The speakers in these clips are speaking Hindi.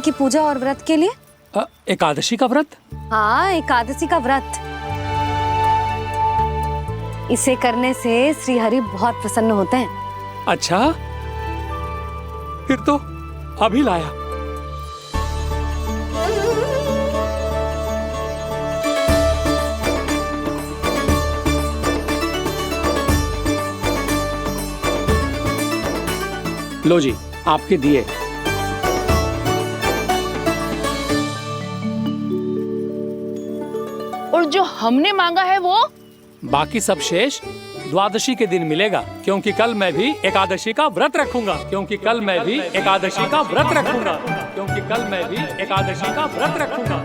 की पूजा और व्रत के लिए। एकादशी का व्रत? हाँ, एकादशी का व्रत। इसे करने से श्री हरि बहुत प्रसन्न होते हैं। अच्छा, फिर तो अभी लाया। लो जी, आपके दिए। और जो हमने मांगा है वो? बाकी सब शेष द्वादशी के दिन मिलेगा, क्योंकि कल मैं भी एकादशी का व्रत रखूंगा। क्योंकि कल मैं भी एकादशी का व्रत रखूंगा। क्योंकि कल मैं भी एकादशी का व्रत रखूंगा।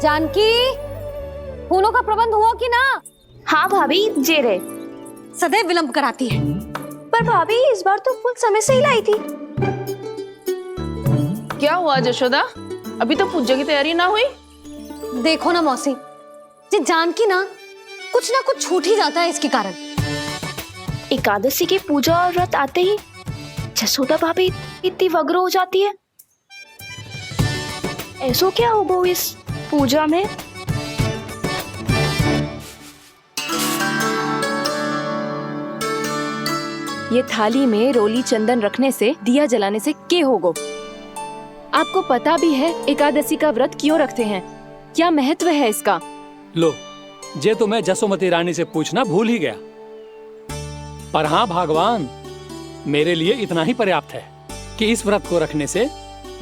जानकी, फूलों का प्रबंध हुआ कि ना? हाँ भाभी, जे रहे। सदैव विलंब कराती है। पर भाभी, इस बार तो फूल समय से ही लाई थी। क्या हुआ जशोदा, अभी तो पूजा की तैयारी ना हुई? देखो ना मौसी, ये जानकी ना कुछ छूट ही जाता है इसके कारण। एकादशी की पूजा और व्रत आते ही जसोदा भाभी इतनी वग्र हो जाती है। ऐसो क्या होगा इस पूजा में? ये थाली में रोली चंदन रखने से, दिया जलाने से के होगो? आपको पता भी है एकादशी का व्रत क्यों रखते हैं? क्या महत्व है इसका? लो, जे तो मैं जसोमती रानी से पूछना भूल ही गया। पर हाँ भगवान, मेरे लिए इतना ही पर्याप्त है कि इस व्रत को रखने से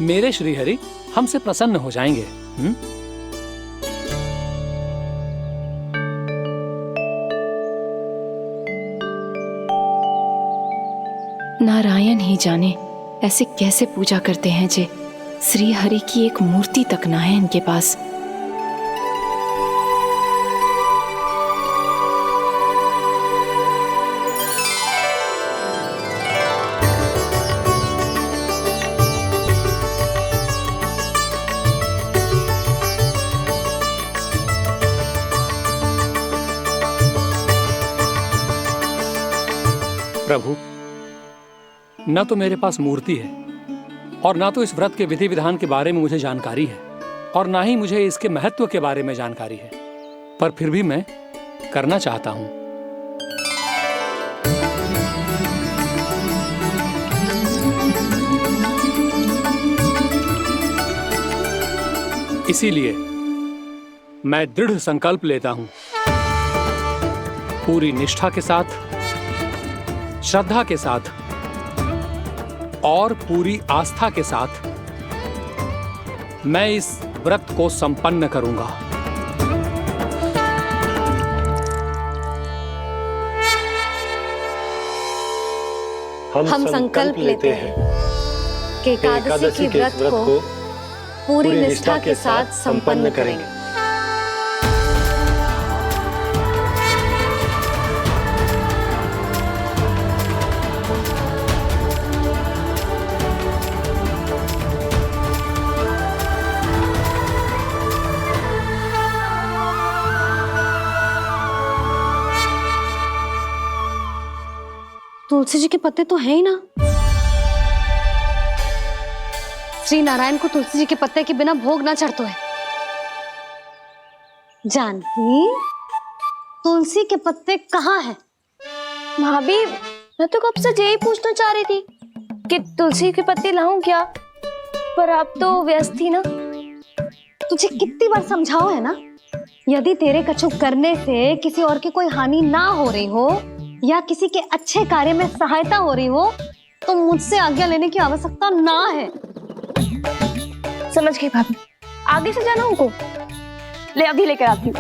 मेरे श्री हरि हमसे प्रसन्न हो जाएंगे। नारायण ही जाने ऐसे कैसे पूजा करते हैं जे श्री हरि की एक मूर्ति तक ना है इनके पास। प्रभु, न तो मेरे पास मूर्ति है और ना तो इस व्रत के विधि विधान के बारे में मुझे जानकारी है, और ना ही मुझे इसके महत्व के बारे में जानकारी है, पर फिर भी मैं करना चाहता हूं। इसीलिए मैं दृढ़ संकल्प लेता हूं, पूरी निष्ठा के साथ, श्रद्धा के साथ और पूरी आस्था के साथ मैं इस व्रत को संपन्न करूंगा। हम संकल्प लेते हैं कि एकादशी के व्रत को पूरी निष्ठा के साथ संपन्न करेंगे। तुलसी जी के पत्ते तो हैं ही ना। श्री नारायण को तुलसी जी के पत्ते के बिना भोग ना चढ़तो है। जानकी, तुलसी के पत्ते कहाँ हैं? भाभी, मैं तो कब से यही पूछना चाह रही थी कि तुलसी के पत्ते लाऊं क्या, पर आप तो व्यस्त थी ना। तुझे कितनी बार समझाओ है ना, यदि तेरे कछु करने से किसी और की कोई हानि ना हो रही हो या किसी के अच्छे कार्य में सहायता हो रही हो तो मुझसे आज्ञा लेने की आवश्यकता ना है। समझ गई भाभी, आगे से जाना उनको। ले, अभी लेकर आती हूँ।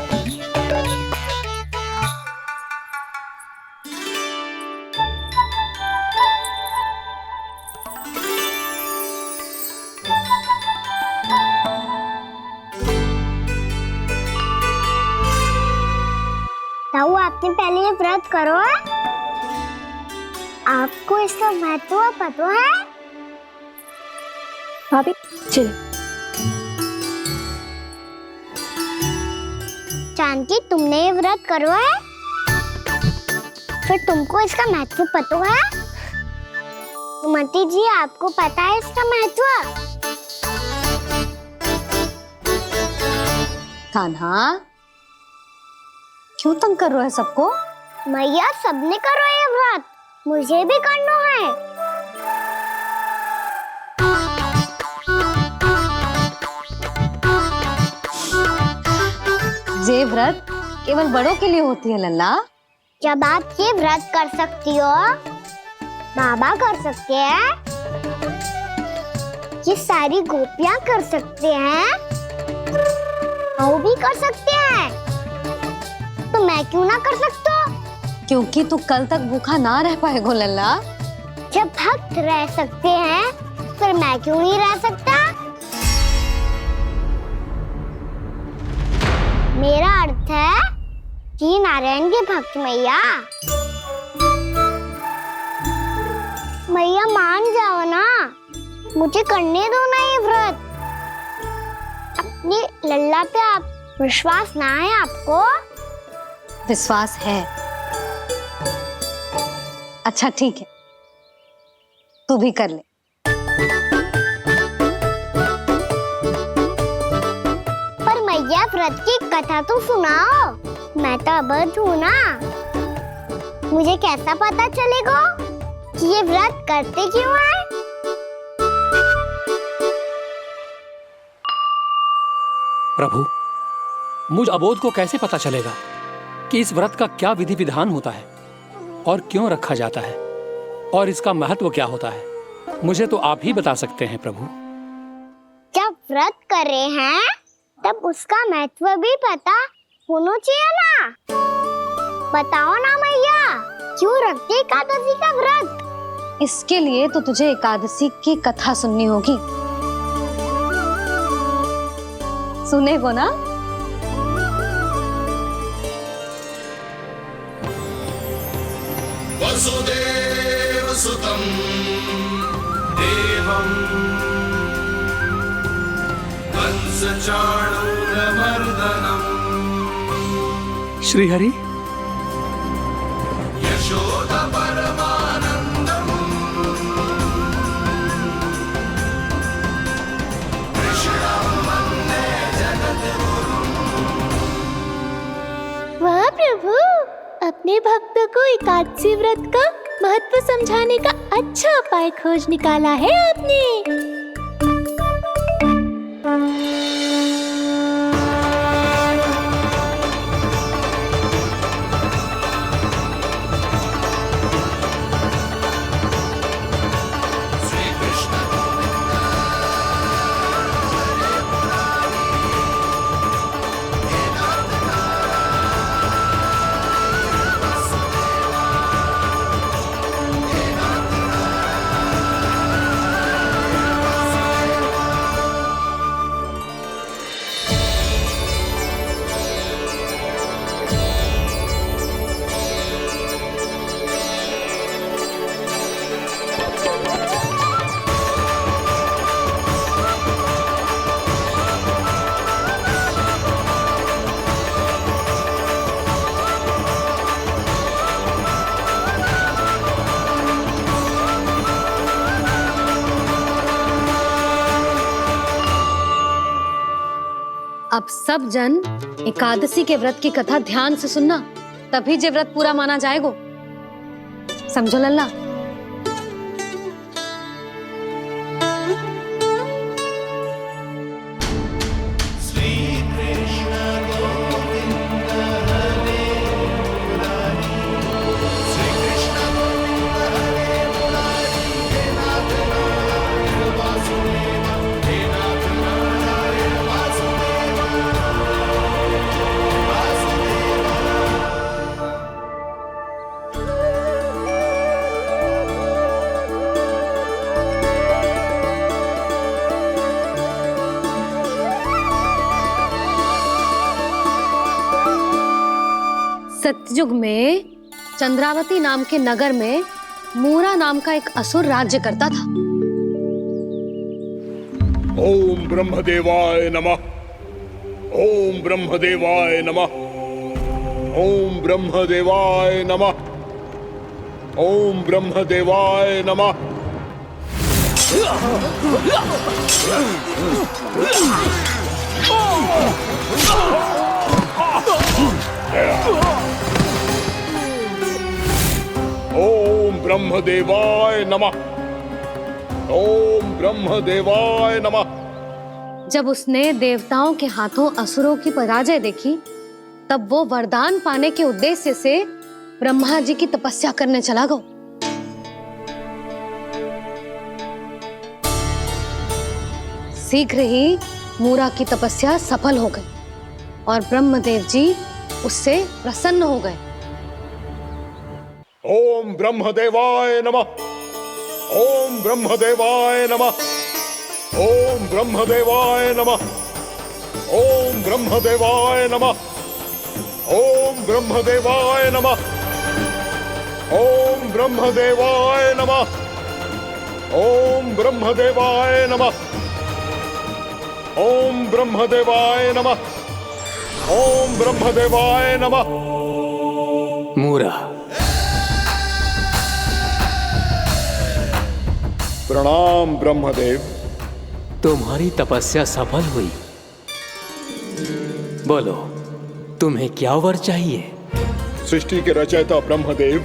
ताऊ, आपने पहले ये व्रत करो है? आपको इसका महत्व पता है? भाभी चल। जानती तुमने ये व्रत करो है, फिर तुमको इसका महत्व पता है? सुमति जी, आपको पता है इसका महत्व? कान्हा, क्यों तंग कर रहे हो सबको? मैया, सबने करो ये व्रत, मुझे भी करना है। ये व्रत केवल बड़ों के लिए होती है लल्ला। जब आप ये व्रत कर सकती हो, बाबा कर सकते हैं, ये सारी गोपियां कर सकते हैं, वो भी कर सकते हैं, तो मैं क्यों ना कर सकता? क्योंकि तू कल तक भूखा ना रह पाएगा लल्ला। जब भक्त रह सकते हैं, फिर मैं क्यों नहीं रह सकता? मेरा अर्थ है कि नारायण के भक्त मैया। मैया मान जाओ ना, मुझे करने दो ना ये व्रत। अपनी लल्ला पे आप विश्वास ना है आपको? विश्वास है। अच्छा ठीक है, तू भी कर ले। पर मैया, व्रत की कथा तो सुनाओ, मैं तो अबध हूँ ना। मुझे कैसा पता चलेगा कि ये व्रत करते क्यों हैं? प्रभु, मुझ अबोध को कैसे पता चलेगा कि इस व्रत का क्या विधि विधान होता है और क्यों रखा जाता है और इसका महत्व क्या होता है? मुझे तो आप ही बता सकते हैं प्रभु। जब व्रत कर रहे हैं, तब उसका महत्व भी पता होना चाहिए ना। बताओ ना मैया, क्यों रखते एकादशी का व्रत? इसके लिए तो तुझे एकादशी की कथा सुननी होगी। सुनेगो ना? वसुदेव सुतं देवं कंसचाणूरमर्दनम् श्रीहरि, यशोदा परमानन्दम् कृष्णं वन्दे जगद्गुरुम्। वाह प्रभु, अपने भक्तों को एकादशी व्रत का महत्व समझाने का अच्छा उपाय खोज निकाला है आपने। अब सब जन एकादशी के व्रत की कथा ध्यान से सुनना, तभी जे व्रत पूरा माना जाएगा। समझो लल्ला? सतयुग में चंद्रावती नाम के नगर में मूरा नाम का एक असुर राज्य करता था। ओम ब्रह्मदेवाय नमः। ओम ब्रह्मदेवाय नमः। ओम ब्रह्मदेवाय नमः। ओम ब्रह्मदेवाय नमः। ओम ब्रह्मदेवाय नमः। ओम ब्रह्मदेवाय नमः। जब उसने देवताओं के हाथों असुरों की पराजय देखी, तब वो वरदान पाने के उद्देश्य से ब्रह्मा जी की तपस्या करने चला गया। शीघ्र ही मूरा की तपस्या सफल हो गई और ब्रह्मदेव जी उससे प्रसन्न हो गए। ओम ब्रह्मदेवाय नमः। ओम ब्रह्मदेवाय नमः। ओम ब्रह्मदेवाय नमः। ओम ब्रह्मदेवाय नमः। ओम ब्रह्मदेवाय नमः। ओम ब्रह्मदेवाय नमः। ओम ब्रह्मदेवाय नमः। ओम ब्रह्मदेवाय नमः। ओम ब्रह्मदेवाय नमः। मूरा, प्रणाम ब्रह्मदेव। तुम्हारी तपस्या सफल हुई। बोलो, तुम्हें क्या वर चाहिए? सृष्टि के रचयिता ब्रह्मदेव,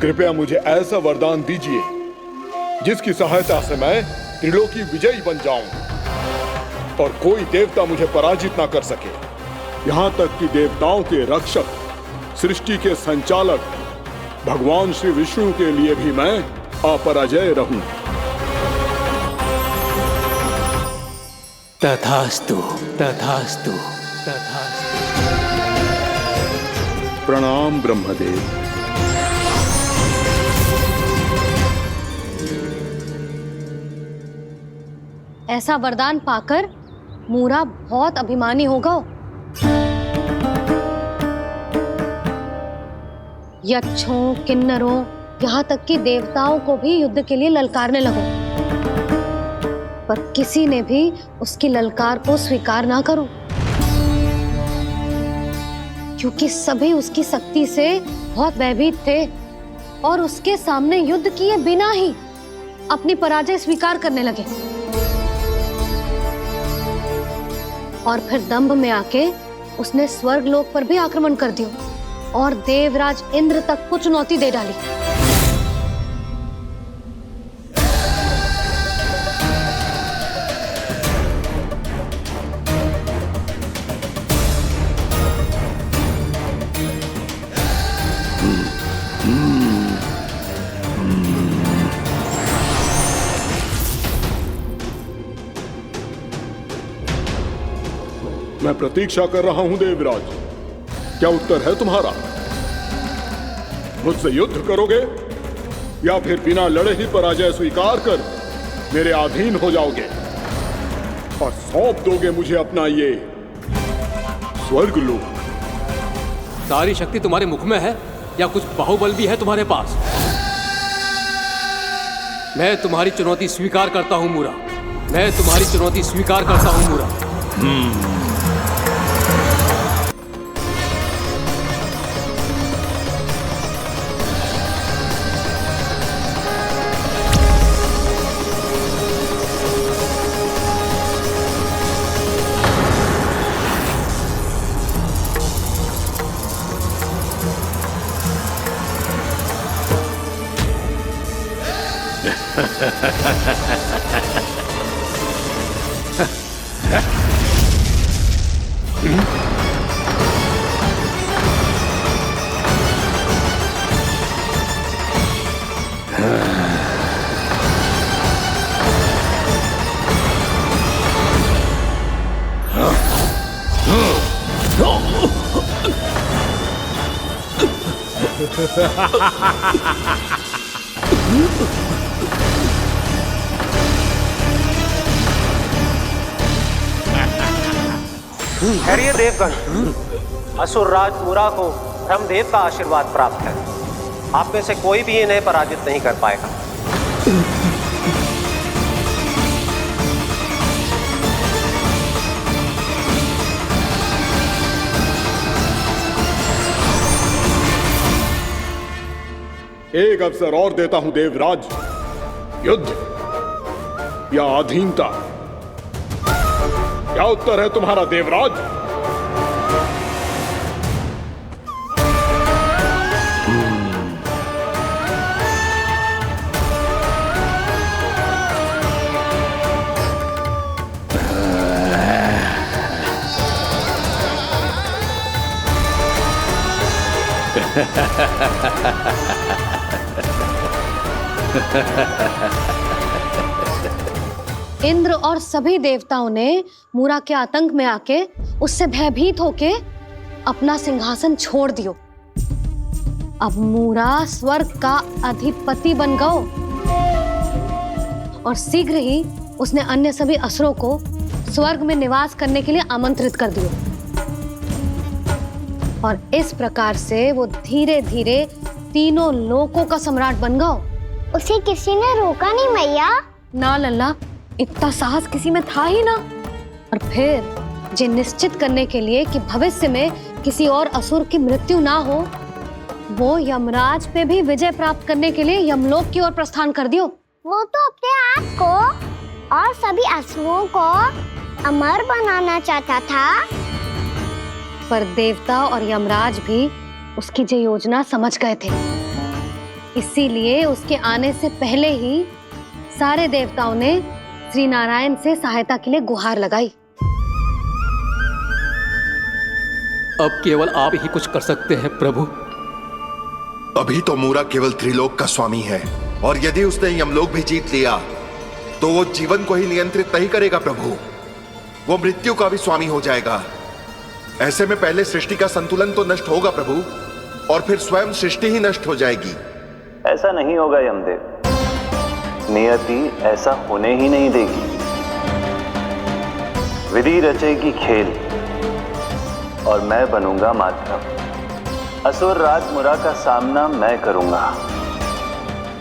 कृपया मुझे ऐसा वरदान दीजिए जिसकी सहायता से मैं त्रिलोकी विजयी बन जाऊं और कोई देवता मुझे पराजित ना कर सके। यहां तक कि देवताओं के रक्षक, सृष्टि के संचालक भगवान श्री विष्णु के लिए भी मैं अपराजय रहूं। तथास्तु, तथास्तु, तथास्तु। प्रणाम ब्रह्मदेव। ऐसा वरदान पाकर मूरा बहुत अभिमानी होगा। यक्षों, किन्नरों, यहाँ तक कि देवताओं को भी युद्ध के लिए ललकारने लगो, पर किसी ने भी उसकी ललकार को स्वीकार ना करो, क्योंकि सभी उसकी शक्ति से बहुत भयभीत थे और उसके सामने युद्ध किए बिना ही अपनी पराजय स्वीकार करने लगे और फिर दंभ में आके उसने स्वर्ग लोक पर भी आक्रमण कर दिया और देवराज इंद्र तक को चुनौती दे डाली। मैं प्रतीक्षा कर रहा हूं देवराज। क्या उत्तर है तुम्हारा? मुझसे युद्ध करोगे या फिर बिना लड़े ही पराजय स्वीकार कर मेरे अधीन हो जाओगे और सौंप दोगे मुझे अपना ये स्वर्ग लोक? सारी शक्ति तुम्हारे मुख में है या कुछ बाहुबल भी है तुम्हारे पास? मैं तुम्हारी चुनौती स्वीकार करता हूं मूरा। मैं तुम्हारी चुनौती स्वीकार करता हूं मूरा। ठहरिए देवगण। असुर राज मूरा को ब्रह्मदेव का आशीर्वाद प्राप्त है। आप में से कोई भी इन्हें पराजित नहीं कर पाएगा। एक अवसर और देता हूं देवराज। युद्ध या अधीनता, क्या उत्तर है तुम्हारा देवराज? इंद्र और सभी देवताओं ने मूरा के आतंक में आके उससे भयभीत होके अपना सिंहासन छोड़ दियो। अब मूरा स्वर्ग का अधिपति बन गयो और शीघ्र ही उसने अन्य सभी असुरों को स्वर्ग में निवास करने के लिए आमंत्रित कर दियो। और इस प्रकार से वो धीरे धीरे तीनों लोकों का सम्राट बन गयो। उसे किसी ने रोका नहीं मैया। ना लल्ला, इतना साहस किसी में था ही ना। और फिर ये निश्चित करने के लिए कि भविष्य में किसी और असुर की मृत्यु ना हो, वो यमराज पे भी विजय प्राप्त करने के लिए यमलोक की ओर प्रस्थान कर दियो। वो तो अपने आप को और सभी असुरों को अमर बनाना चाहता था। पर देवता और यमराज भी उसकी ये योजना समझ गए थे। इसीलिए उसके आने से पहले ही सारे देवताओं ने श्री नारायण से सहायता के लिए गुहार लगाई। अब केवल आप ही कुछ कर सकते हैं प्रभु। अभी तो मूरा केवल त्रिलोक का स्वामी है, और यदि उसने यमलोक भी जीत लिया तो वो जीवन को ही नियंत्रित नहीं करेगा प्रभु, वो मृत्यु का भी स्वामी हो जाएगा। ऐसे में पहले सृष्टि का संतुलन तो नष्ट होगा प्रभु, और फिर स्वयं सृष्टि ही नष्ट हो जाएगी। ऐसा नहीं होगा यमदेव, नियति ऐसा होने ही नहीं देगी। विधि रचेगी खेल और मैं बनूंगा माध्यम। असुर राज मूरा का सामना मैं करूंगा।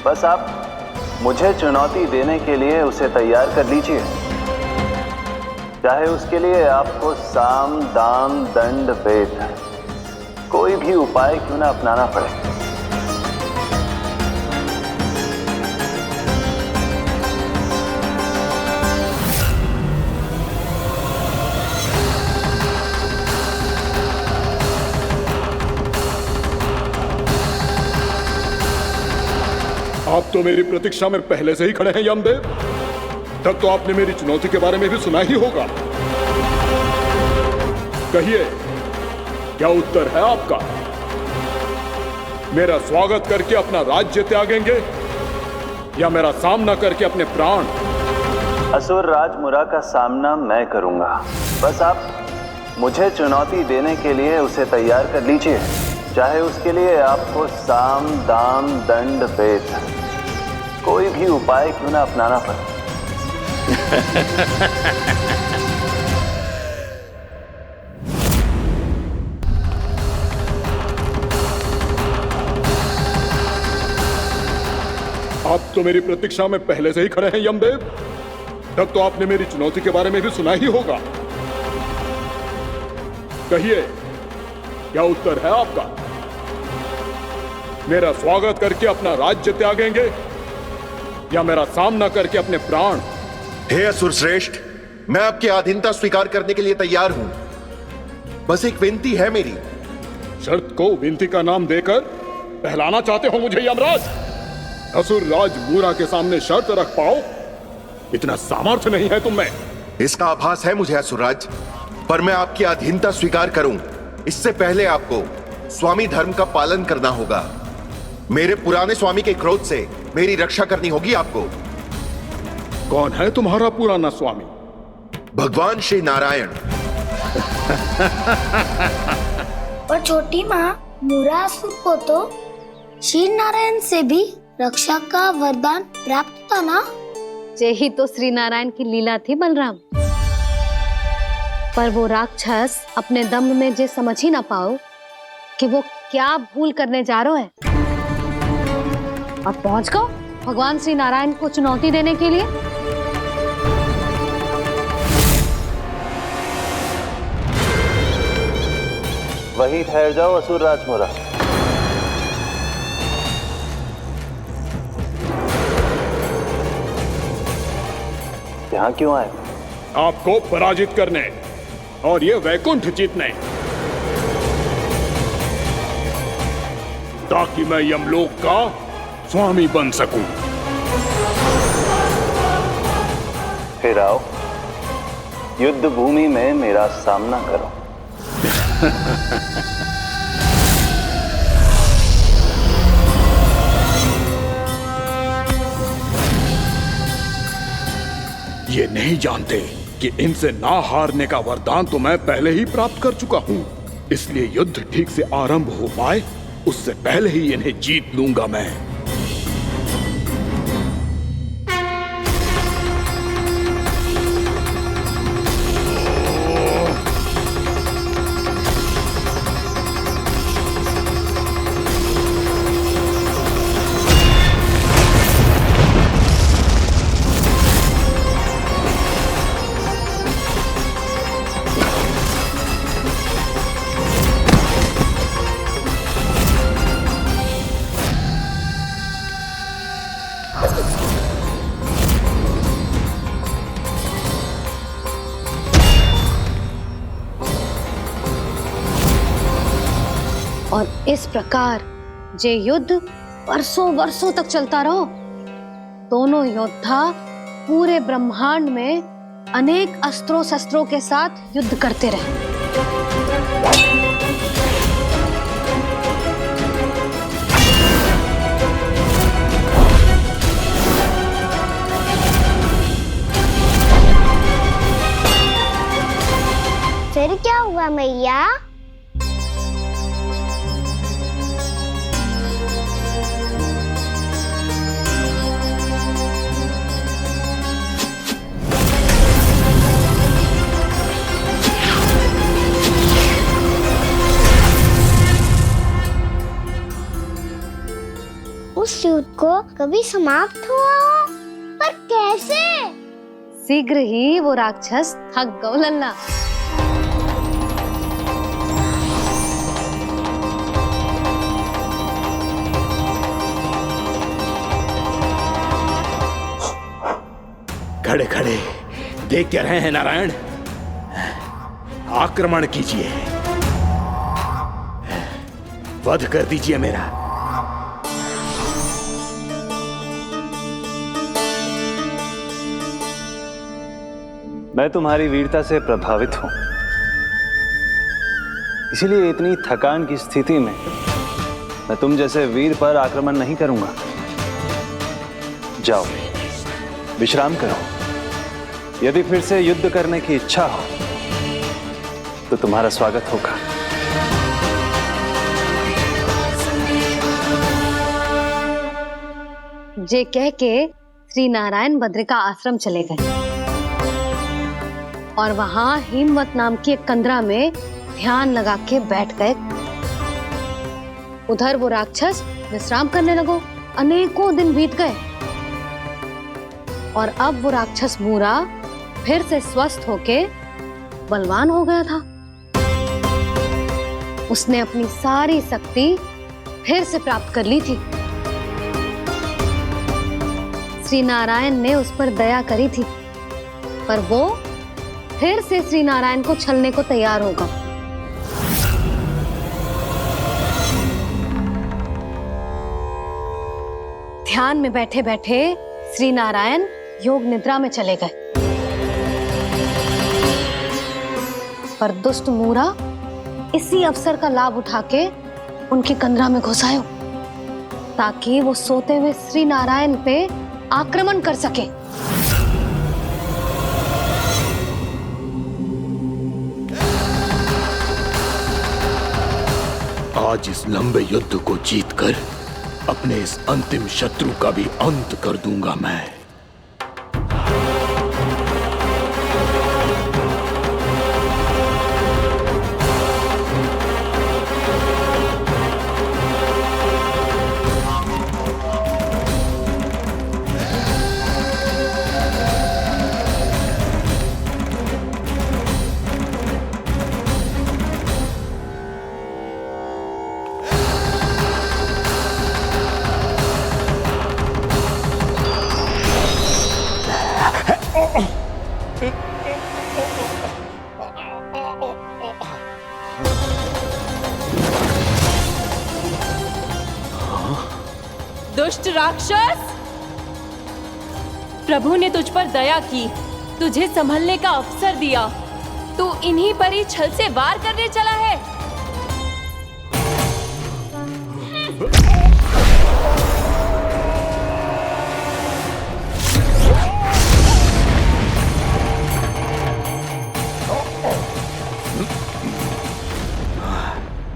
बस आप मुझे चुनौती देने के लिए उसे तैयार कर लीजिए, चाहे उसके लिए आपको साम दाम दंड भेद कोई भी उपाय क्यों ना अपनाना पड़े। आप तो मेरी प्रतीक्षा में पहले से ही खड़े हैं यमदेव। तब तो आपने मेरी चुनौती के बारे में भी सुना ही होगा। कहिए, क्या उत्तर है आपका? मेरा स्वागत करके अपना राज्य त्यागेंगे या मेरा सामना करके अपने प्राण? असुर राज मूरा का सामना मैं करूंगा। बस आप मुझे चुनौती देने के लिए उसे तैयार कर लीजिए, चाहे उसके लिए आपको साम दाम दंड भेद कोई भी उपाय क्यों ना अपनाना पड़े। आप तो मेरी प्रतीक्षा में पहले से ही खड़े हैं यमदेव। तब तो आपने मेरी चुनौती के बारे में भी सुना ही होगा। कहिए, क्या उत्तर है आपका? मेरा स्वागत करके अपना राज्य त्यागेंगे या मेरा सामना करके अपने प्राण? हे असुर श्रेष्ठ, मैं आपकी अधीनता स्वीकार करने के लिए तैयार हूं। बस एक विनती है मेरी। शर्त को विनती का नाम देकर पहलाना चाहते हो मुझे यमराज? असुर राज मूरा के सामने शर्त रख पाओ, इतना सामर्थ्य नहीं है तुम में। इसका आभास है मुझे असुरराज, पर मैं आपकी अधीनता स्वीकार करूं इससे पहले आपको स्वामी धर्म का पालन करना होगा। मेरे पुराने स्वामी के क्रोध से मेरी रक्षा करनी होगी आपको। कौन है तुम्हारा पुराना स्वामी? भगवान श्री नारायण। और छोटी माँ, मूरासुर को तो श्री नारायण से भी रक्षा का वरदान प्राप्त था ना? यही तो श्री नारायण की लीला थी बलराम। पर वो राक्षस अपने दम में जे समझ ही ना पाओ कि वो क्या भूल करने जा रहा है, और पहुंच गओ भगवान श्री नारायण को चुनौती देने के लिए। वहीं ठहर जाओ असुर राज मूरा। यहाँ क्यों आए? आपको पराजित करने और ये वैकुंठ जीतने, ताकि मैं यमलोक का स्वामी बन सकूं। फिर आओ, युद्ध भूमि में मेरा सामना करो। ये नहीं जानते कि इनसे ना हारने का वरदान तो मैं पहले ही प्राप्त कर चुका हूं, इसलिए युद्ध ठीक से आरंभ हो पाए उससे पहले ही इन्हें जीत लूंगा मैं। और इस प्रकार ये युद्ध वर्षों वर्षों तक चलता रहो। दोनों योद्धा पूरे ब्रह्मांड में अनेक अस्त्रों शस्त्रों के साथ युद्ध करते रहे। फिर क्या हुआ मैया? उस युद्ध को कभी समाप्त हुआ हो, पर कैसे? शीघ्र ही वो राक्षस थक गौ लल्ला। खड़े खड़े देख क्या रहे हैं नारायण? आक्रमण कीजिए, वध कर दीजिए मेरा। मैं तुम्हारी वीरता से प्रभावित हूं, इसीलिए इतनी थकान की स्थिति में मैं तुम जैसे वीर पर आक्रमण नहीं करूंगा। जाओ विश्राम करो। यदि फिर से युद्ध करने की इच्छा हो तो तुम्हारा स्वागत होगा। जे कह के श्री नारायण बद्रिका आश्रम चले गए और वहां हिमवत नाम की एक कंदरा में ध्यान लगा के बैठ गए। उधर वो राक्षस विश्राम करने लगो। अनेकों दिन बीत गए और अब वो राक्षस मूरा फिर से स्वस्थ होके बलवान हो गया था। उसने अपनी सारी शक्ति फिर से प्राप्त कर ली थी। श्री नारायण ने उस पर दया करी थी, पर वो फिर से श्री नारायण को छलने को तैयार होगा। ध्यान में बैठे बैठे श्री नारायण योग निद्रा में चले गए, पर दुष्ट मूरा इसी अवसर का लाभ उठा के उनकी कंदरा में घुस आयो, ताकि वो सोते हुए श्री नारायण पे आक्रमण कर सके। आज इस लंबे युद्ध को जीतकर अपने इस अंतिम शत्रु का भी अंत कर दूंगा मैं। दुष्ट राक्षस! प्रभु ने तुझ पर दया की, तुझे संभलने का अवसर दिया। तू इन्हीं पर ही छल से वार करने चला है।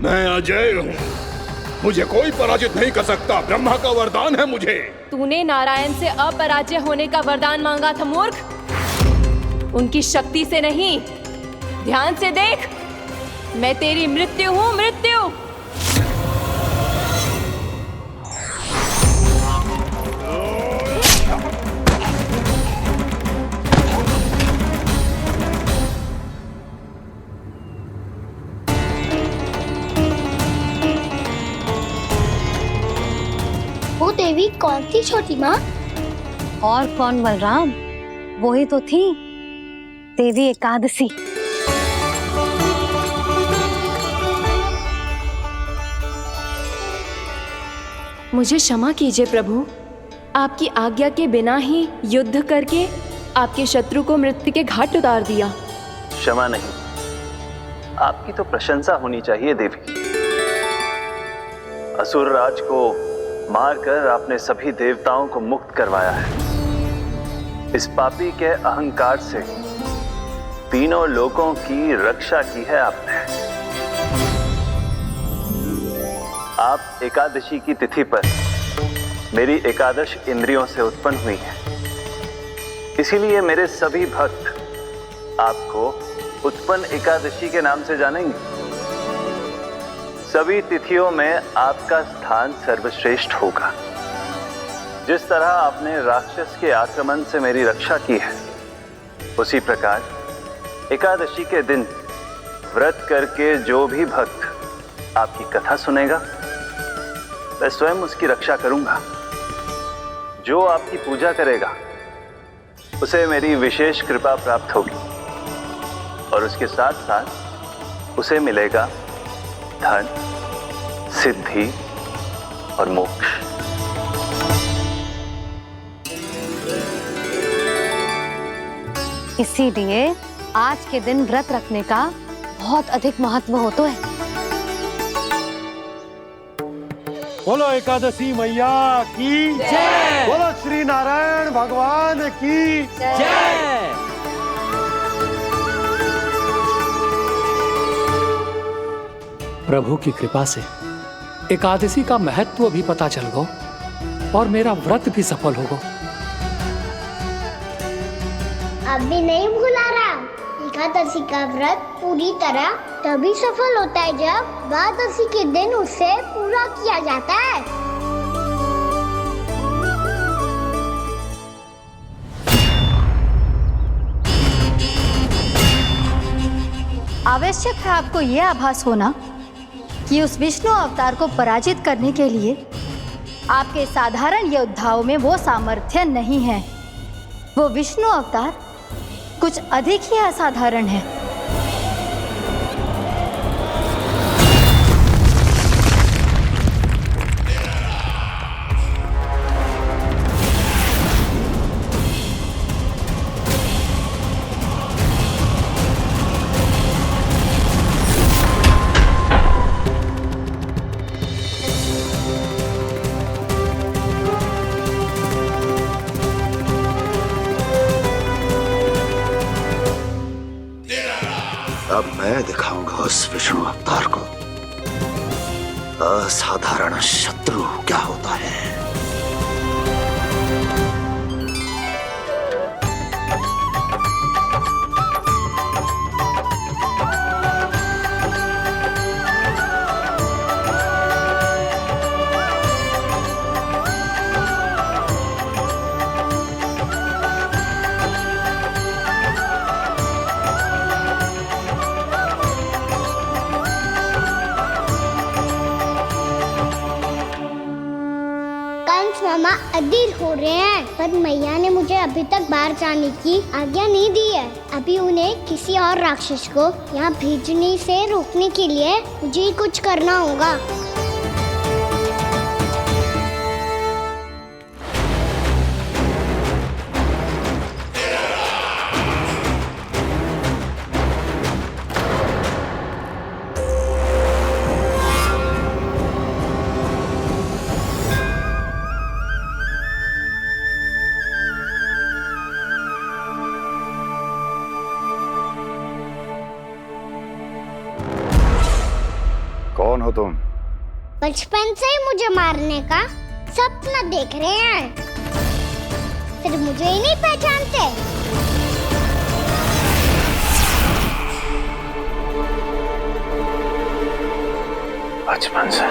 मैं अजय हूँ, मुझे कोई पराजित नहीं कर सकता। ब्रह्मा का वरदान है मुझे। तूने नारायण से अपराजय होने का वरदान मांगा था मूर्ख, उनकी शक्ति से नहीं। ध्यान से देख, मैं तेरी मृत्यु हूँ, मृत्यु। वो देवी कौन थी छोटी माँ? और कौन बलराम, वही तो थी देवी एकादशी। मुझे क्षमा कीजिए प्रभु, आपकी आज्ञा के बिना ही युद्ध करके आपके शत्रु को मृत्यु के घाट उतार दिया। क्षमा नहीं, आपकी तो प्रशंसा होनी चाहिए देवी। असुर राज को मारकर आपने सभी देवताओं को मुक्त करवाया है। इस पापी के अहंकार से तीनों लोकों की रक्षा की है आपने। आप एकादशी की तिथि पर मेरी एकादश इंद्रियों से उत्पन्न हुई हैं। इसीलिए मेरे सभी भक्त आपको उत्पन्न एकादशी के नाम से जानेंगे। सभी तिथियों में आपका स्थान सर्वश्रेष्ठ होगा। जिस तरह आपने राक्षस के आक्रमण से मेरी रक्षा की है, उसी प्रकार एकादशी के दिन व्रत करके जो भी भक्त आपकी कथा सुनेगा, मैं स्वयं उसकी रक्षा करूंगा। जो आपकी पूजा करेगा, उसे मेरी विशेष कृपा प्राप्त होगी और उसके साथ साथ उसे मिलेगा धन, सिद्धि और मोक्ष। इसीलिए आज के दिन व्रत रखने का बहुत अधिक महत्व होता है। बोलो एकादशी मैया की जय। बोलो श्री नारायण भगवान की जय। प्रभु की कृपा से एकादशी का महत्व भी पता चल गो और मेरा व्रत भी सफल होगा। अभी नहीं भूला राम, एकादशी का व्रत पूरी तरह तभी सफल होता है जब द्वादशी के दिन उसे पूरा किया जाता है। आवश्यक है आपको यह आभास होना कि उस विष्णु अवतार को पराजित करने के लिए आपके साधारण योद्धाओं में वो सामर्थ्य नहीं है। वो विष्णु अवतार कुछ अधिक ही असाधारण है। अब मैं दिखाऊंगा उस विष्णु अवतार को असाधारण शत्रु क्या होता है। मामा अधीर हो रहे हैं, पर मैया ने मुझे अभी तक बाहर जाने की आज्ञा नहीं दी है। अभी उन्हें किसी और राक्षस को यहाँ भेजने से रोकने के लिए मुझे कुछ करना होगा। कौन हो तुम? बचपन से ही मुझे मारने का सपना देख रहे हैं, सिर्फ मुझे ही नहीं पहचानते। बचपन से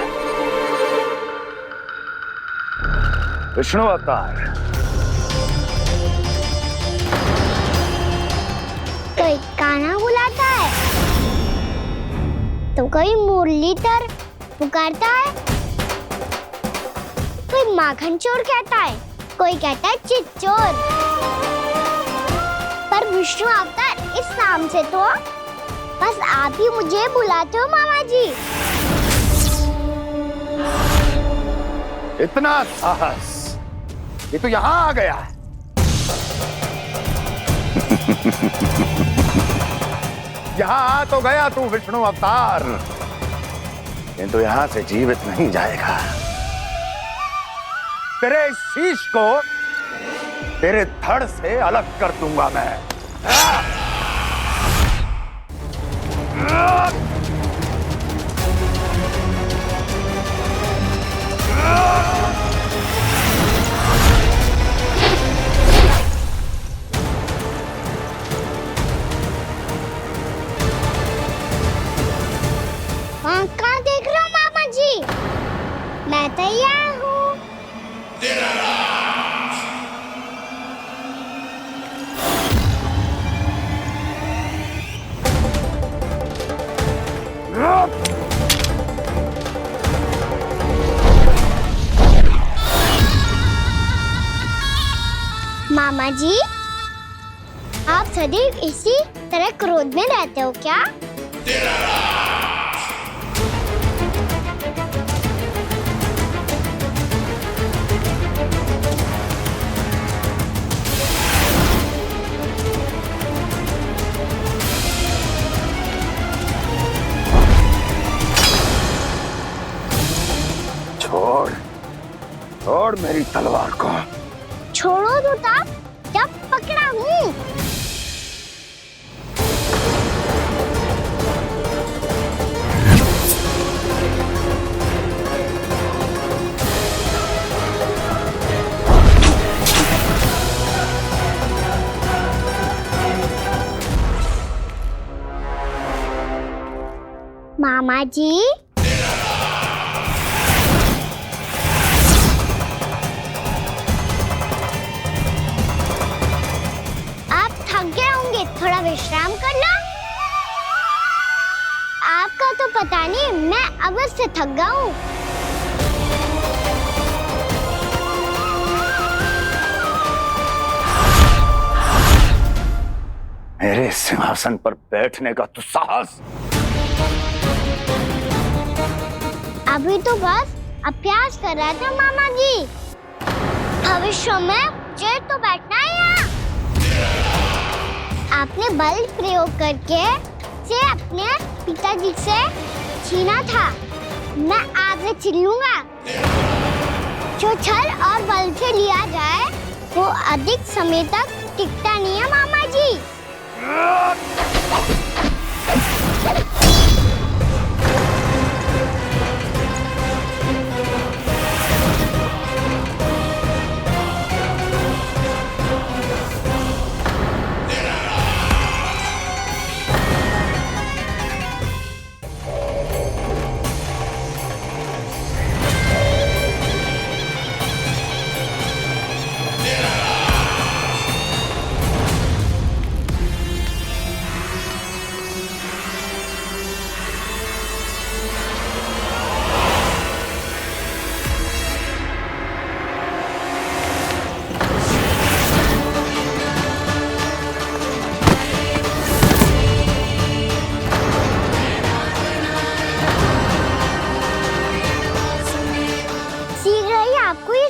विष्णु अवतार। कोई कान्हा बुलाता है तो कोई मुरलीधर पुकारता है, कोई माखन चोर कहता है, कोई कहता है चिच्चोर। पर विष्णु अवतार इस नाम से तो बस आप ही मुझे बुलाते हो मामा जी। इतना साहस ये तो यहाँ आ गया। यहाँ आ तो गया तू विष्णु अवतार, किंतु यहाँ से जीवित नहीं जाएगा। तेरे शीश को तेरे धड़ से अलग कर दूंगा मैं। कहाँ देख रहे हो मामा जी? मैं तैयार हूँ। मामा जी, आप सदैव इसी तरह क्रोध में रहते हो क्या? छोड़ छोड़ मेरी तलवार को। छोड़ो तो तब जब पकड़ा हूँ। मामा जी, थोड़ा विश्राम कर लो। आपका तो पता नहीं, मैं अवश्य थक गया हूँ। मेरे सिंहासन पर बैठने का तो साहस। अभी तो बस अभ्यास कर रहा था मामा जी, भविष्य में मुझे तो बैठना है यहाँ। आपने बल प्रयोग करके से अपने पिताजी से छीना था, मैं आपसे छीन लूंगा। जो छल और बल से लिया जाए वो अधिक समय तक टिकता नहीं है मामा जी।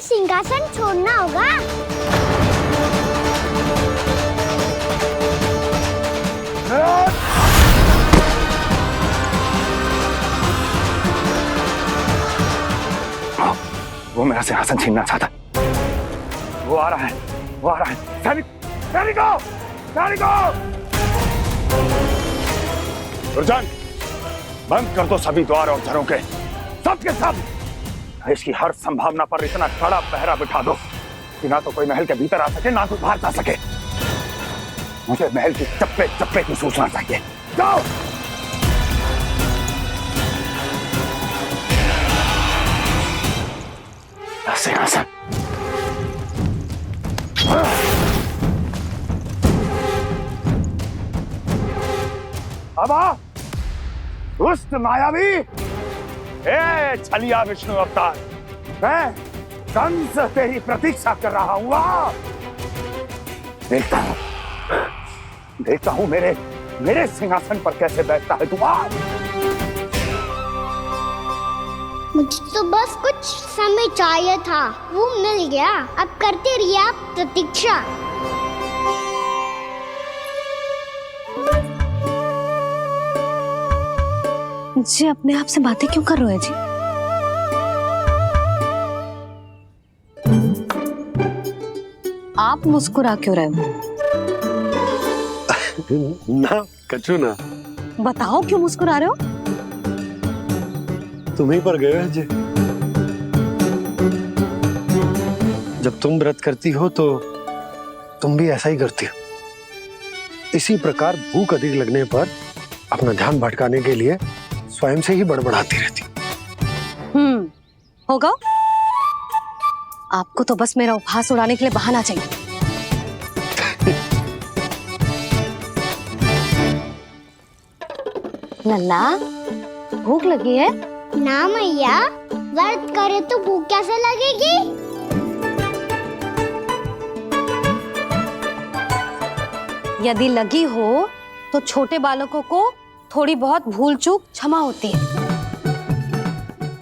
सिंहासन छोड़ना होगा। वो मेरा सिंहासन छीनना चाहता। वो आ रहा है, वो आ रहा है। सैनिकों! दुर्जन, बंद कर दो सभी द्वार और झरोखे, सब के सब। इसकी हर संभावना पर इतना कड़ा पहरा बिठा दो कि ना तो कोई महल के भीतर आ सके, ना कोई बाहर जा सके। मुझे महल की चप्पे चप्पे की सूचना चाहिए। जाओ। सिंहासन। अब आ, दुष्ट मायावी, ए छलिया विष्णु अवतार, मैं कंस तेरी प्रतीक्षा कर रहा हूँ। आ, देखता हूँ मेरे सिंहासन पर कैसे बैठता है तू। आ, मुझे तो बस कुछ समय चाहिए था, वो मिल गया। अब करते रहिए आप प्रतीक्षा। जी अपने आप से बातें क्यों कर रहे हैं जी? आप मुस्कुरा क्यों रहे हो? ना कछु ना। बताओ क्यों मुस्कुरा रहे हो? तुम्हीं पर गए हैं जी। जब तुम व्रत करती हो तो तुम भी ऐसा ही करती हो। इसी प्रकार भूख अधिक लगने पर अपना ध्यान भटकाने के लिए स्वयं से ही बड़बड़ाती रहती। होगा। आपको तो बस मेरा उपहास उड़ाने के लिए बहाना चाहिए। लल्ला, भूख लगी है? ना मैया, व्रत करे तो भूख कैसे लगेगी? यदि लगी हो तो छोटे बालकों को थोड़ी बहुत भूल चूक क्षमा होती है।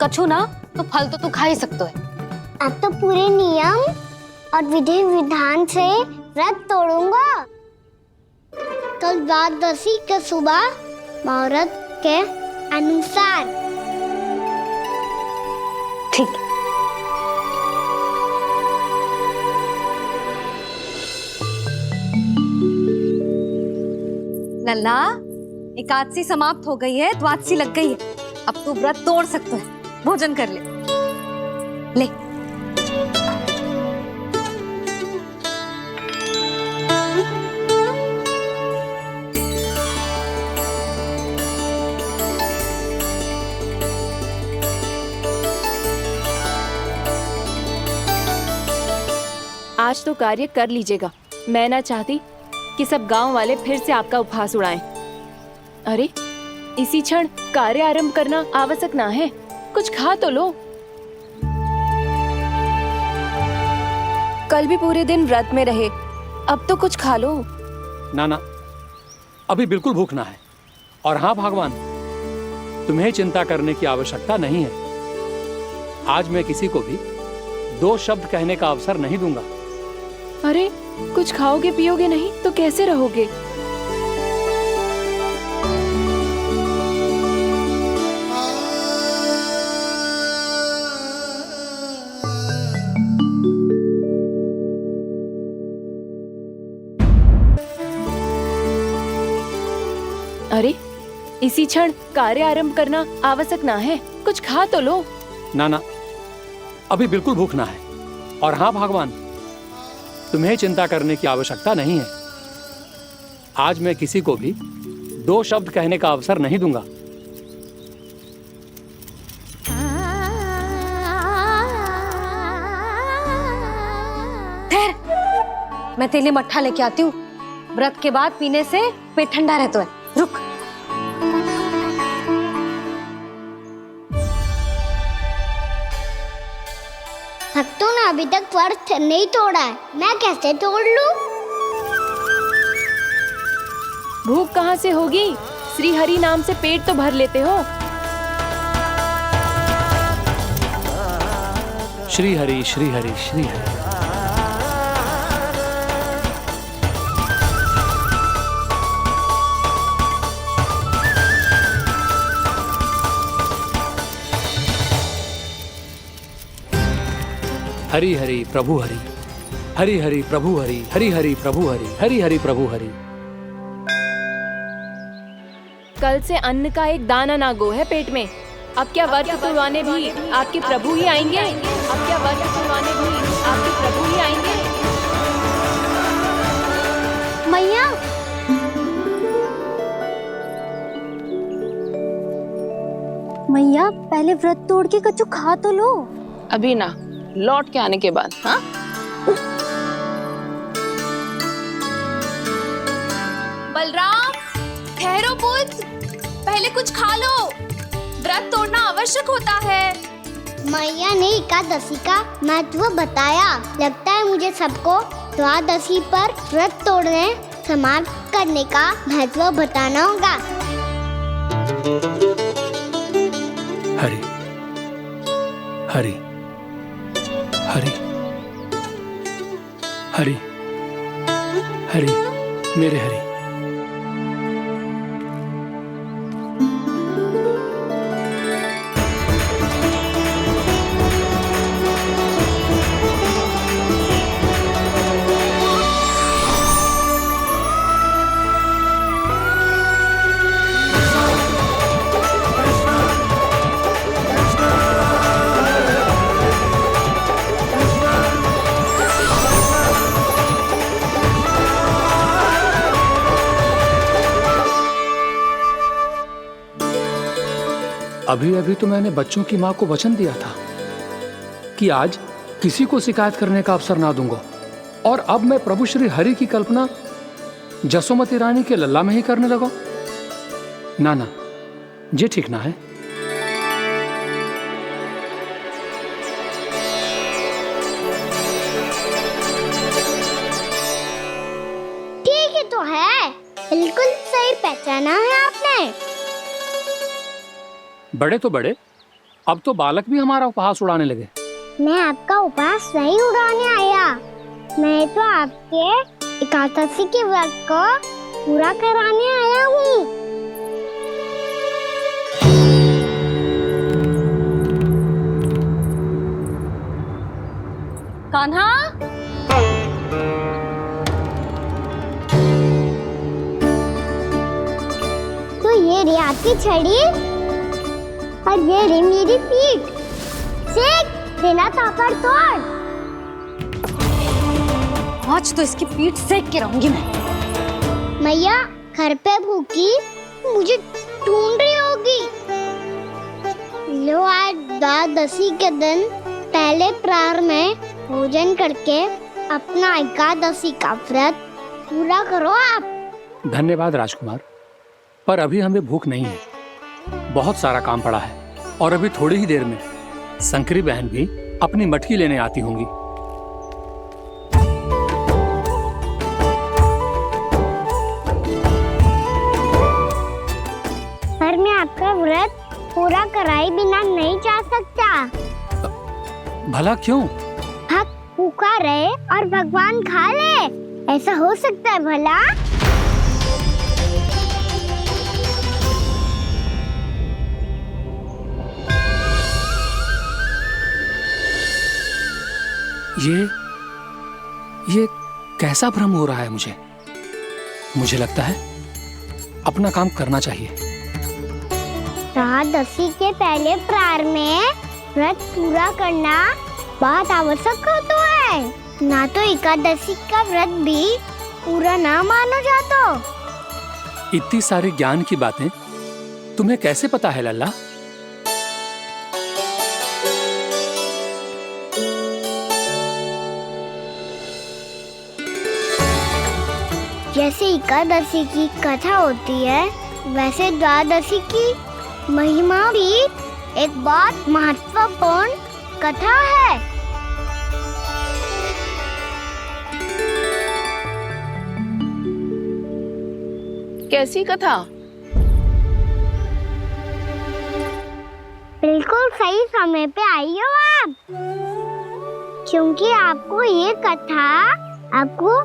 कछु ना तो फल तो तू खा ही सकते है। अब तो पूरे नियम और विधि विधान से व्रत तोड़ूंगा। कल द्वादशी के सुबह मुहूर्त के अनुसार। ठीक। लल्ला, एकादशी समाप्त हो गई है, द्वादशी लग गई है। अब तू व्रत तोड़ सकते है। भोजन कर ले। ले। आज तो कार्य कर लीजिएगा। मैं ना चाहती कि सब गांव वाले फिर से आपका उपहास उड़ाएं। अरे, इसी क्षण कार्य आरंभ करना आवश्यक ना है। कुछ खा तो लो। कल भी पूरे दिन व्रत में रहे, अब तो कुछ खा लो। ना, अभी बिल्कुल भूख ना है। और हाँ भगवान, तुम्हें चिंता करने की आवश्यकता नहीं है। आज मैं किसी को भी 2 शब्द कहने का अवसर नहीं दूंगा। अरे, कुछ खाओगे पियोगे नहीं तो कैसे रहोगे? अरे, इसी क्षण कार्य आरंभ करना आवश्यक ना है। कुछ खा तो लो। ना, अभी बिल्कुल भूख ना है। और हाँ भगवान, तुम्हें चिंता करने की आवश्यकता नहीं है। आज मैं किसी को भी 2 शब्द कहने का अवसर नहीं दूंगा। मैं तेरे लिए मट्ठा लेके आती हूँ। व्रत के बाद पीने से पेट ठंडा रहता है। रुक। भक्तों ने अभी तक व्रत नहीं तोड़ा है, मैं कैसे तोड़ लूं? भूख कहाँ से होगी? श्री हरि नाम से पेट तो भर लेते हो। श्री हरि, श्री हरि, श्री हरि। हरि हरि प्रभु हरि, हरि हरि प्रभु हरि, हरि हरि प्रभु हरि, हरि हरि प्रभु हरि। कल से अन्न का एक दाना ना गो है पेट में। अब क्या व्रत तुड़वाने भी आपके प्रभु ही आएंगे? अब क्या व्रत तुड़वाने भी आपके प्रभु ही आएंगे? मैया, मैया पहले व्रत तोड़ के कच्चू खा तो लो। अभी ना, लौट के आने के बाद। हाँ, बलराम, ठहरो पुत्र, पहले कुछ खा लो। व्रत तोड़ना आवश्यक होता है। मैया ने एकादशी का महत्व बताया। लगता है मुझे सबको द्वादशी पर व्रत तोड़ने समाप्त करने का महत्व बताना होगा। हरि हरि हरि हरि हरि मेरे हरि। अभी अभी तो मैंने बच्चों की माँ को वचन दिया था कि आज किसी को शिकायत करने का अवसर ना दूंगा, और अब मैं प्रभु श्री हरि की कल्पना जसोमती रानी के लल्ला में ही करने लगा। ना ना, ये ठीक ना है। ठीक ही तो है, बिल्कुल सही पहचाना है आपने। बड़े तो बड़े, अब तो बालक भी हमारा उपहास उड़ाने लगे। मैं आपका उपहास नहीं उड़ाने आया, मैं तो आपके एकादशी के व्रत को पूरा कराने आया हूँ। कान्हा, तो ये रे आपकी छड़ी और ये रे मेरी पीठ। सेक देना तापड़ तोड़। आज तो इसकी पीठ सेक के रहूंगी मैं। मैया घर पे भूखी मुझे ढूंढ रही होगी। लो, आज द्वादशी के दिन पहले प्रहर में भोजन करके अपना एकादशी का व्रत पूरा करो आप। धन्यवाद राजकुमार, पर अभी हमें भूख नहीं है। बहुत सारा काम पड़ा है, और अभी थोड़ी ही देर में शंकरी बहन भी अपनी मटकी लेने आती होंगी। पर मैं आपका व्रत पूरा कराए बिना नहीं जा सकता। भला क्यों? भक्त भूखा रहे और भगवान खा ले, ऐसा हो सकता है भला? ये कैसा भ्रम हो रहा है मुझे लगता है अपना काम करना चाहिए। द्वादशी के पहले प्रहर में व्रत पूरा करना बहुत आवश्यक होता है, ना तो एकादशी का व्रत भी पूरा ना मानो जाता। इतनी सारी ज्ञान की बातें तुम्हें कैसे पता है लल्ला? जैसे एकादशी की कथा होती है, वैसे द्वादशी की महिमा भी एक बहुत महत्वपूर्ण कथा है। कैसी कथा? बिल्कुल सही समय पे आई हो आप, क्योंकि आपको ये कथा आपको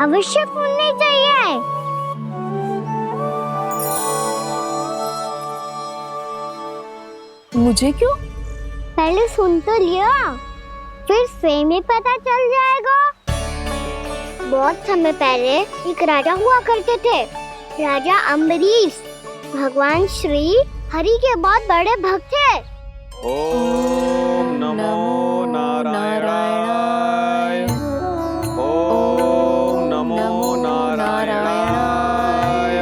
अवश्य सुननी चाहिए। मुझे क्यों? पहले सुन तो लिया, फिर स्वयं ही पता चल जाएगा। बहुत समय पहले एक राजा हुआ करते थे, राजा अम्बरीश। भगवान श्री हरि के बहुत बड़े भक्त हैं। ओम नमो नारायणाय। ओम नमो नारायणाय।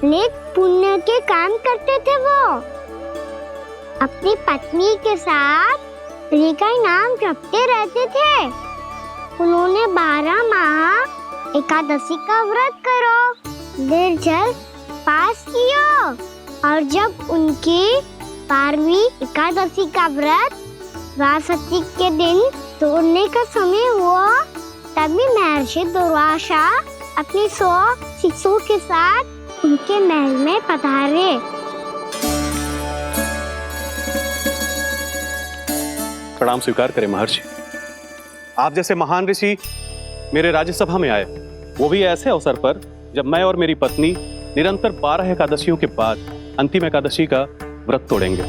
नेक पुण्य के काम करते थे वो। अपनी पत्नी के साथ हरि का नाम जपते रहते थे। उन्होंने 12 माह एकादशी का व्रत करो, निर्जल पास किया, और जब उनकी 12वीं एकादशी का व्रत द्वादशी के दिन तोड़ने का समय हुआ, तभी महर्षि दुर्वासा अपनी 100 शिष्यों के साथ उनके महल में पधारे। प्रणाम स्वीकार करें महर्षि। आप जैसे महान ऋषि मेरे राज्यसभा में आए, वो भी ऐसे अवसर पर जब मैं और मेरी पत्नी निरंतर 12 एकादशियों के बाद अंतिम एकादशी का व्रत तोड़ेंगे।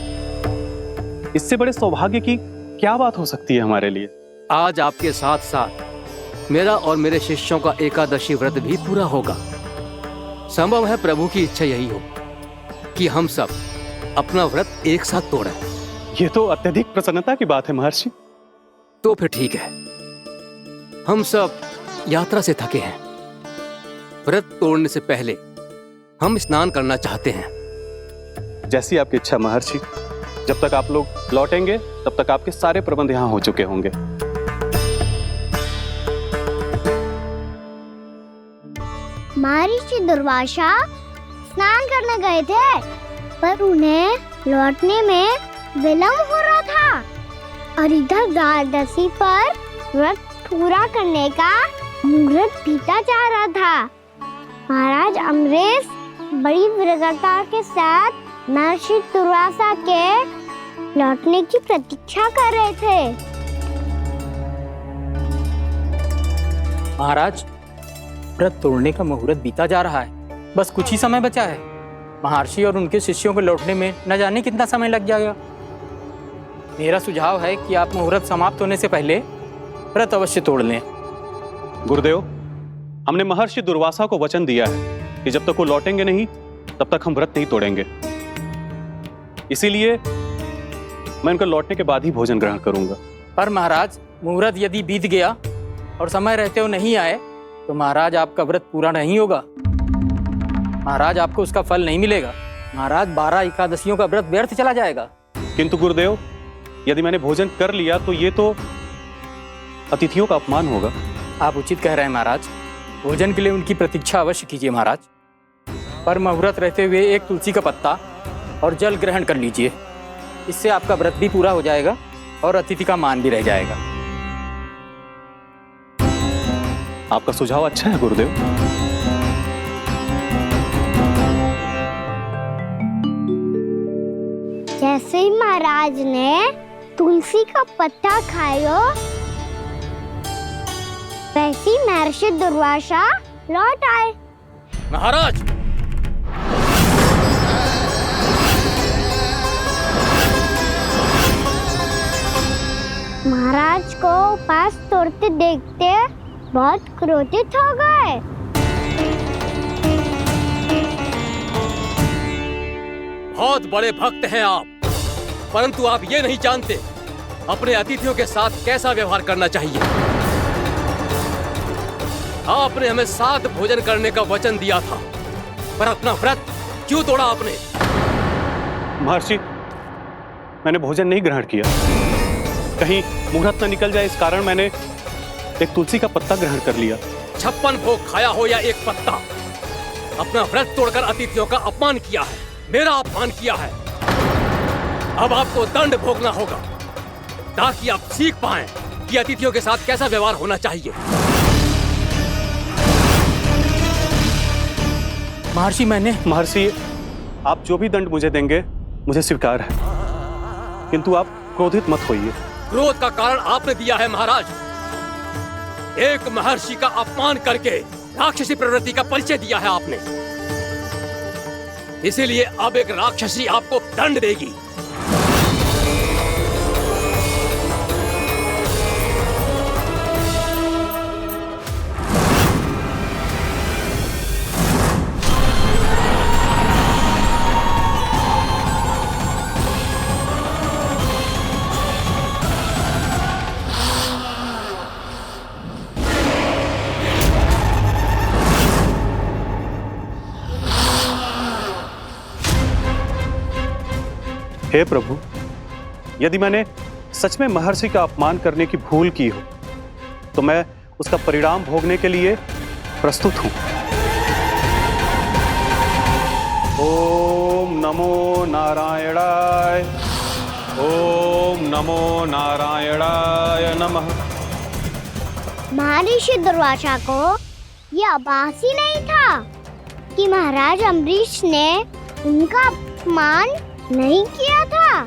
इससे बड़े सौभाग्य की क्या बात हो सकती है हमारे लिए। आज आपके साथ साथ मेरा और मेरे शिष्यों का एकादशी व्रत भी पूरा होगा। संभव है प्रभु की इच्छा यही हो कि हम सब अपना व्रत एक साथ तोड़ें। ये तो अत्यधिक प्रसन्नता की बात है महर्षि। तो फिर ठीक है, हम सब यात्रा से थके हैं। व्रत तोड़ने से पहले हम स्नान करना चाहते हैं। जैसी आपकी इच्छा महर्षि। जब तक आप लोग लौटेंगे तब तक आपके सारे प्रबंध यहाँ हो चुके होंगे। महर्षि दुर्वासा स्नान करने गए थे, पर उन्हें लौटने में विलंब हो रहा था, और इधर द्वादशी पर व्रत पूरा करने का मुहूर्त बीता जा रहा था। महाराज अमरेश बड़ी विरगता के साथ महर्षि दुर्वासा के लौटने की प्रतीक्षा कर रहे थे। महाराज, व्रत तोड़ने का मुहूर्त बीता जा रहा है, बस कुछ ही समय बचा है। महर्षि और उनके शिष्यों को लौटने में न जाने कितना समय लग जाएगा। मेरा सुझाव है कि आप मुहूर्त समाप्त होने से पहले व्रत अवश्य तोड़ लें। गुरुदेव, हमने महर्षि दुर्वासा को वचन दिया है कि जब तक वो लौटेंगे नहीं तब तक हम व्रत नहीं तोड़ेंगे। इसीलिए मैं उनके लौटने के बाद ही भोजन ग्रहण करूंगा। पर महाराज, मुहूर्त यदि बीत गया और समय रहते हुए नहीं आए तो महाराज आपका व्रत पूरा नहीं होगा। महाराज, आपको उसका फल नहीं मिलेगा। महाराज, 12 एकादशियों का व्रत व्यर्थ चला जाएगा। किंतु गुरुदेव, यदि मैंने भोजन कर लिया तो ये तो अतिथियों का अपमान होगा। आप उचित कह रहे हैं महाराज, भोजन के लिए उनकी प्रतीक्षा अवश्य कीजिए महाराज। पर मुहूर्त रहते हुए एक तुलसी का पत्ता और जल ग्रहण कर लीजिए। इससे आपका व्रत भी पूरा हो जाएगा और अतिथि का मान भी रह जाएगा। आपका सुझाव अच्छा है गुरुदेव। जैसे ही महाराज ने तुलसी का पत्ता खाया, वैसे ही महर्षि दुर्वासा लौट आए। महाराज, महाराज को उपास तोड़ते देखते बहुत क्रोधित हो गए। बहुत बड़े भक्त हैं आप, परंतु आप ये नहीं जानते अपने अतिथियों के साथ कैसा व्यवहार करना चाहिए। आपने हमें साथ भोजन करने का वचन दिया था, पर अपना व्रत क्यों तोड़ा आपने? महर्षि, मैंने भोजन नहीं ग्रहण किया। कहीं मुहूर्त न निकल जाए, इस कारण मैंने एक तुलसी का पत्ता ग्रहण कर लिया। 56 भोग खाया हो या एक पत्ता, अपना व्रत तोड़कर अतिथियों का अपमान किया है, मेरा अपमान किया है। अब आपको दंड भोगना होगा ताकि आप सीख पाएं कि अतिथियों के साथ कैसा व्यवहार होना चाहिए। महर्षि, आप जो भी दंड मुझे देंगे मुझे स्वीकार है, किंतु आप क्रोधित मत होइए। क्रोध का कारण आपने दिया है महाराज। एक महर्षि का अपमान करके राक्षसी प्रवृत्ति का परिचय दिया है आपने। इसीलिए अब एक राक्षसी आपको दंड देगी। हे प्रभु, यदि मैंने सच में महर्षि का अपमान करने की भूल की हो तो मैं उसका परिणाम भोगने के लिए प्रस्तुत हूं। ओम नमो नारायणाय, ओम नमो नारायणाय नमः। महर्षि दुर्वासा को यह आभास ही नहीं था कि महाराज अम्बरीश ने उनका अपमान नहीं किया था।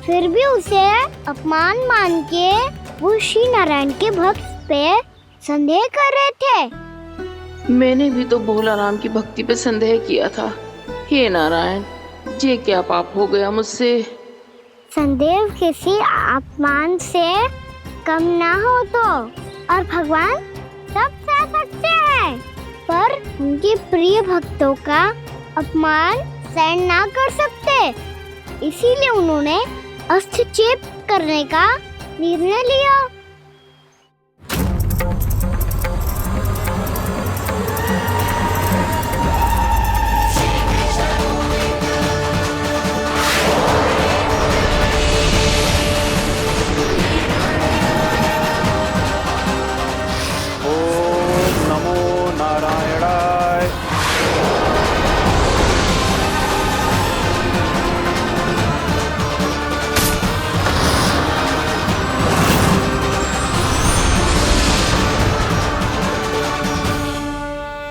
फिर भी उसे अपमान मान के वो श्री नारायण के भक्त पे संदेह कर रहे थे। मैंने भी तो भोला राम की भक्ति पे संदेह किया था। हे नारायण, ये क्या पाप हो गया मुझसे? संदेह किसी अपमान से कम ना हो तो, और भगवान सब सह सकते हैं, पर उनके प्रिय भक्तों का अपमान सहन ना कर सकते। इसीलिए उन्होंने अस्थिचेप करने का निर्णय लिया।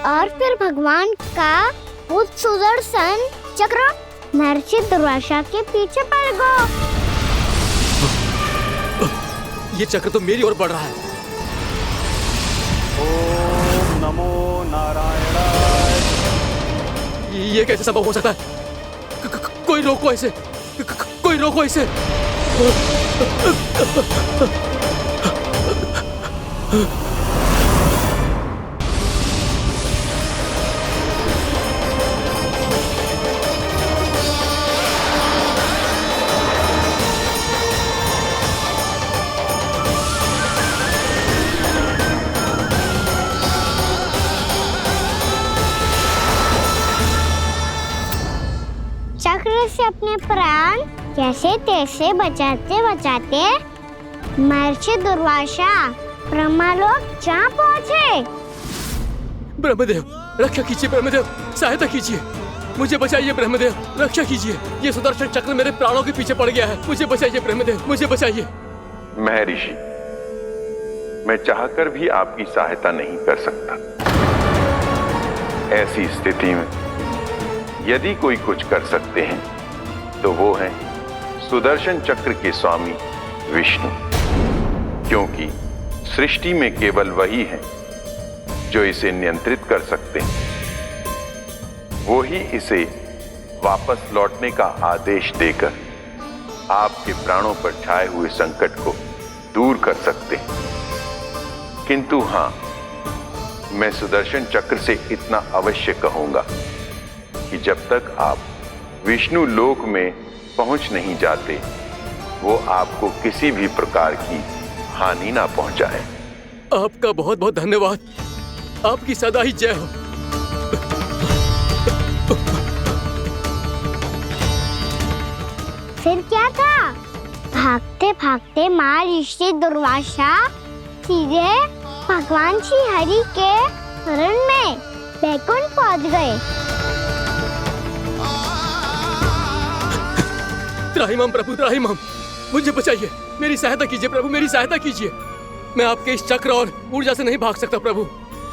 और फिर भगवान का वो सुदर्शन चक्र महर्षि दुर्वासा के पीछे पड़ गया। ये चक्र तो मेरी ओर बढ़ रहा है। ओम नमो नारायणाय। ये कैसे संभव हो सकता है? कोई रोको इसे, कोई रोको इसे। चक्र से अपने प्राण कैसे तैसे बचाते बचाते महर्षि दुर्वासा ब्रह्मलोक जा पहुँचे। ब्रह्मदेव, रक्षा कीजिए ब्रह्मदेव, सहायता कीजिए, मुझे बचाइए ब्रह्मदेव, रक्षा कीजिए। ये सुदर्शन चक्र मेरे प्राणों के पीछे पड़ गया है, मुझे बचाइए ब्रह्मदेव, मुझे बचाइए। महर्षि, मैं चाहकर भी आपकी सहायता नहीं कर सकता। ऐसी स्थिति में यदि कोई कुछ कर सकते हैं तो वो है सुदर्शन चक्र के स्वामी विष्णु, क्योंकि सृष्टि में केवल वही है जो इसे नियंत्रित कर सकते हैं। वो ही इसे वापस लौटने का आदेश देकर आपके प्राणों पर छाए हुए संकट को दूर कर सकते हैं। किंतु हां, मैं सुदर्शन चक्र से इतना अवश्य कहूंगा कि जब तक आप विष्णु लोक में पहुंच नहीं जाते, वो आपको किसी भी प्रकार की हानि ना पहुंचाए। आपका बहुत बहुत धन्यवाद, आपकी सदा ही जय हो। फिर क्या था? भागते भागते महर्षि दुर्वासा सीधे भगवान श्री हरि के शरण में बैकुंठ पहुंच गए। त्राहिमाम प्रभु, त्राहिमाम, मुझे बचाइए, मेरी सहायता कीजिए प्रभु, मेरी सहायता कीजिए। मैं आपके इस चक्र और ऊर्जा से नहीं भाग सकता प्रभु,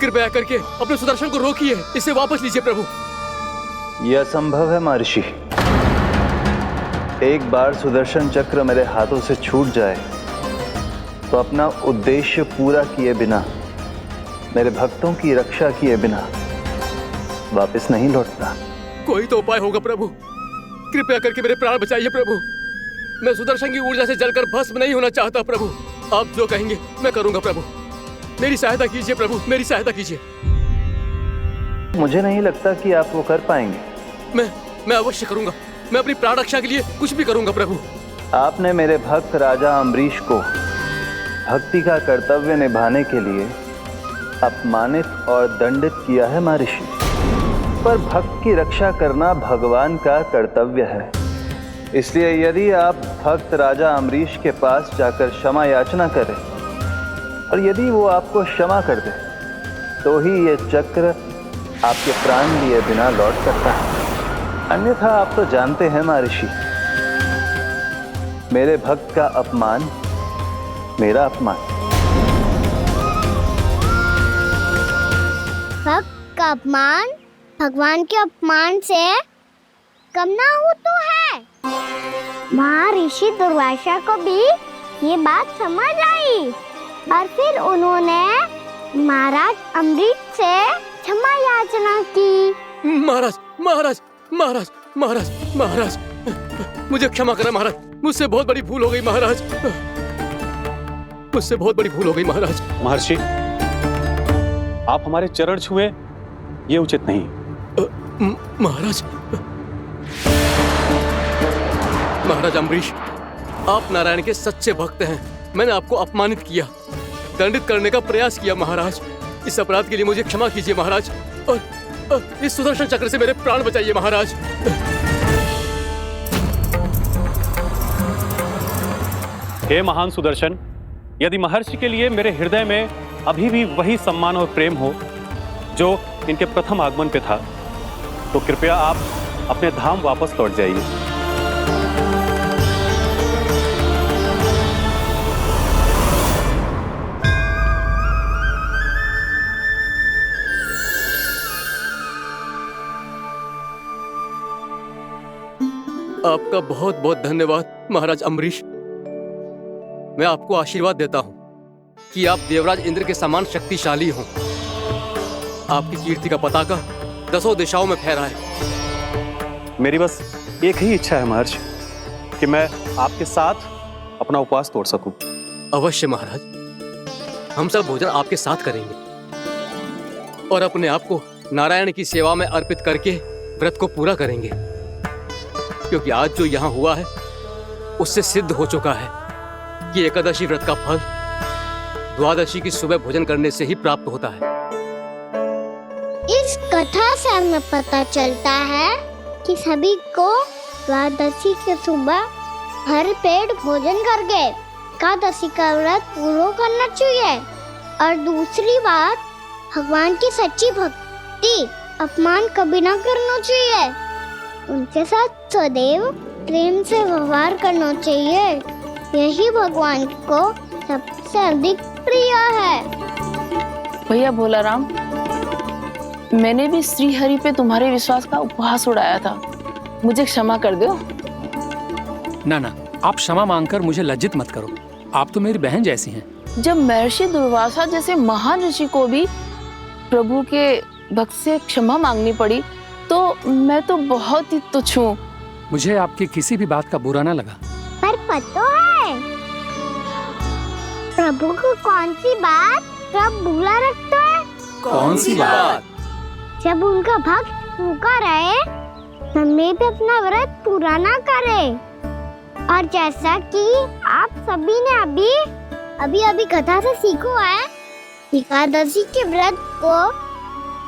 कृपया करके अपने सुदर्शन को रोकिए, इसे वापस लीजिए प्रभु। यह असंभव है महर्षि। एक बार सुदर्शन चक्र मेरे हाथों से छूट जाए तो अपना उद्देश्य पूरा किए बिना, मेरे भक्तों की रक्षा किए बिना वापस नहीं लौटता। कोई तो उपाय होगा प्रभु, कृपया करके मेरे प्राण बचाइए प्रभु। मैं सुदर्शन की ऊर्जा से जलकर भस्म नहीं होना चाहता प्रभु। आप जो कहेंगे मैं करूंगा प्रभु, मेरी सहायता कीजिए प्रभु, मेरी सहायता कीजिए। मुझे नहीं लगता कि आप वो कर पाएंगे। मैं अवश्य करूंगा, मैं अपनी प्राण रक्षा के लिए कुछ भी करूंगा प्रभु। आपने मेरे भक्त राजा अम्बरीश को भक्ति का कर्तव्य निभाने के लिए अपमानित और दंडित किया है महर्षि, पर भक्त की रक्षा करना भगवान का कर्तव्य है। इसलिए यदि आप भक्त राजा अम्बरीश के पास जाकर क्षमा याचना करें और यदि वो आपको क्षमा कर दे तो ही ये चक्र आपके प्राण लिए बिना लौट सकता है। अन्यथा आप तो जानते हैं महर्षि, मेरे भक्त का अपमान मेरा अपमान। भक्त का अपमान भगवान के अपमान से कम ना हो तो है। महर्षि दुर्वासा को भी ये बात समझ आई और फिर उन्होंने महाराज अम्बरीश से क्षमा याचना की। महाराज महाराज महाराज महाराज महाराज, मुझे क्षमा करें महाराज, मुझसे बहुत बड़ी भूल हो गई महाराज, मुझसे बहुत बड़ी भूल हो गई महाराज। महर्षि, आप हमारे चरण छुए ये उचित नहीं। महाराज, महाराज अम्बरीश, आप नारायण के सच्चे भक्त हैं। मैंने आपको अपमानित किया, दंडित करने का प्रयास किया महाराज। इस अपराध के लिए मुझे क्षमा कीजिए महाराज, और इस सुदर्शन चक्र से मेरे प्राण बचाइए महाराज। हे महान सुदर्शन, यदि महर्षि के लिए मेरे हृदय में अभी भी वही सम्मान और प्रेम हो जो इनके प्रथम आगमन पे था, तो कृपया आप अपने धाम वापस लौट जाइए। आपका बहुत बहुत धन्यवाद महाराज अम्बरीश। मैं आपको आशीर्वाद देता हूं कि आप देवराज इंद्र के समान शक्तिशाली हों। आपकी कीर्ति का पताका 10 दिशाओं में फहराए। मेरी बस एक ही इच्छा है महर्षि, कि मैं आपके साथ अपना उपवास तोड़ सकूं। अवश्य महाराज, हम सब भोजन आपके साथ करेंगे और अपने आप को नारायण की सेवा में अर्पित करके व्रत को पूरा करेंगे, क्योंकि आज जो यहाँ हुआ है उससे सिद्ध हो चुका है कि एकादशी व्रत का फल द्वादशी की सुबह भोजन करने से ही प्राप्त होता है। इस कथा से हमें पता चलता है कि सभी को द्वादशी के सुबह भर पेट भोजन करके एकादशी का व्रत पूरा करना चाहिए। और दूसरी बात, भगवान की सच्ची भक्ति अपमान कभी ना करना चाहिए। उनके साथ सदैव प्रेम से व्यवहार करना चाहिए। यही भगवान को सबसे अधिक प्रिय है। भैया भोला राम, मैंने भी श्री हरि पे तुम्हारे विश्वास का उपहास उड़ाया था, मुझे क्षमा कर दो। ना ना, आप क्षमा मांगकर मुझे लज्जित मत करो, आप तो मेरी बहन जैसी हैं। जब महर्षि दुर्वासा जैसे महान ऋषि को भी प्रभु के भक्त से क्षमा मांगनी पड़ी, तो मैं तो बहुत ही तुच्छ हूँ। मुझे आपकी किसी भी बात का बुरा ना लगा। पर पता है प्रभु को कौन सी बात सब भूला रखता है? कौन सी बात? जब उनका भक्त भूखा रहे, समय पे अपना व्रत पूरा ना करे। और जैसा कि आप सभी ने अभी कथा से सीखो है, एकादशी के व्रत को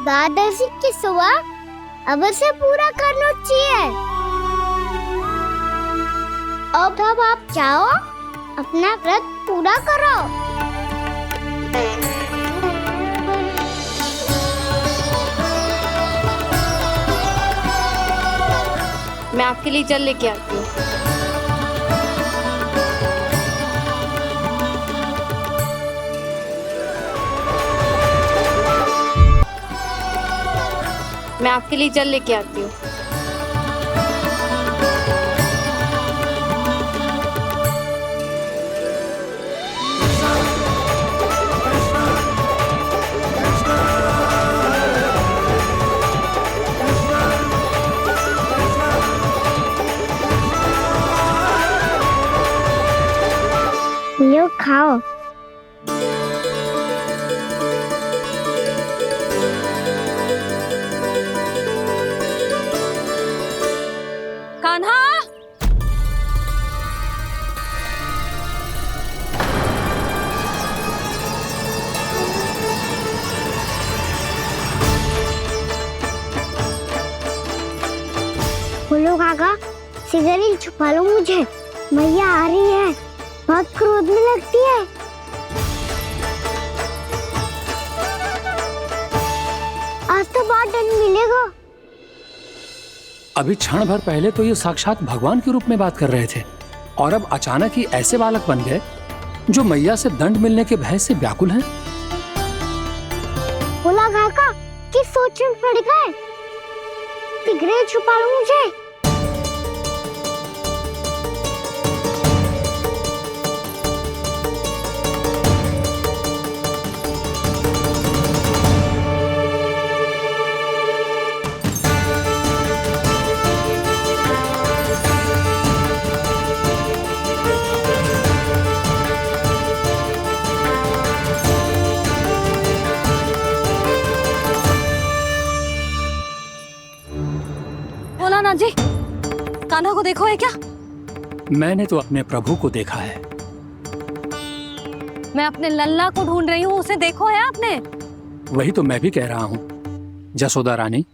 द्वादशी की सुबह अवश्य पूरा करना चाहिए। अब आप जाओ, अपना व्रत पूरा करो। मैं आपके लिए जल लेके आती हूँ। मैं आपके लिए जल लेके आती हूँ। लो खाओ। कान्हा, बोलो काका, सिगरेट छुपा लो मुझे, मैया आ रही है, बहुत क्रोध में लगती है। आज तो बहुत दंड मिलेगा। अभी क्षण भर पहले तो ये साक्षात भगवान के रूप में बात कर रहे थे और अब अचानक ही ऐसे बालक बन गए जो मैया से दंड मिलने के भय से व्याकुल हैं। बोला काका किस सोच में पड़ गए? सिगरेट छुपा लो मुझे। भोलानाथ जी, कान्हा को देखो है क्या? मैंने तो अपने प्रभु को देखा है। मैं अपने लल्ला को ढूंढ रही हूँ, उसे देखो है आपने? वही तो मैं भी कह रहा हूँ जसोदा रानी,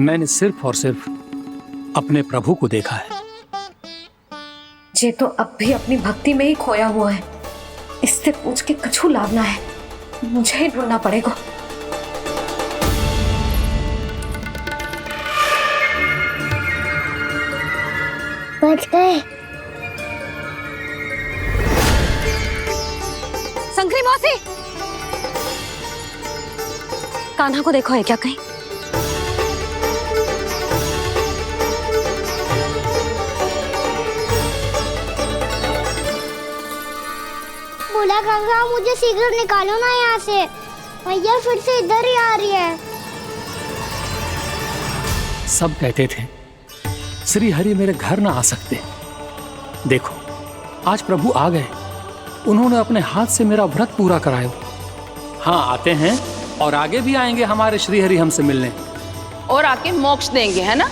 मैंने सिर्फ और सिर्फ अपने प्रभु को देखा है। ये तो अब भी अपनी भक्ति में ही खोया हुआ है, इससे पूछ के कछु लाभना है, मुझे ही ढूंढना पड़ेगा। बच गए। शंकरी मौसी, कान्हा को देखो है क्या कहीं? बोला काका मुझे सिगरेट निकालो ना यहाँ से, भैया फिर से इधर ही आ रही है। सब कहते थे श्री हरि मेरे घर ना आ सकते। देखो आज प्रभु आ गए, उन्होंने अपने हाथ से मेरा व्रत पूरा कराया। हाँ आते हैं और आगे भी आएंगे हमारे श्री हरि हमसे मिलने और आके मोक्ष देंगे, है ना?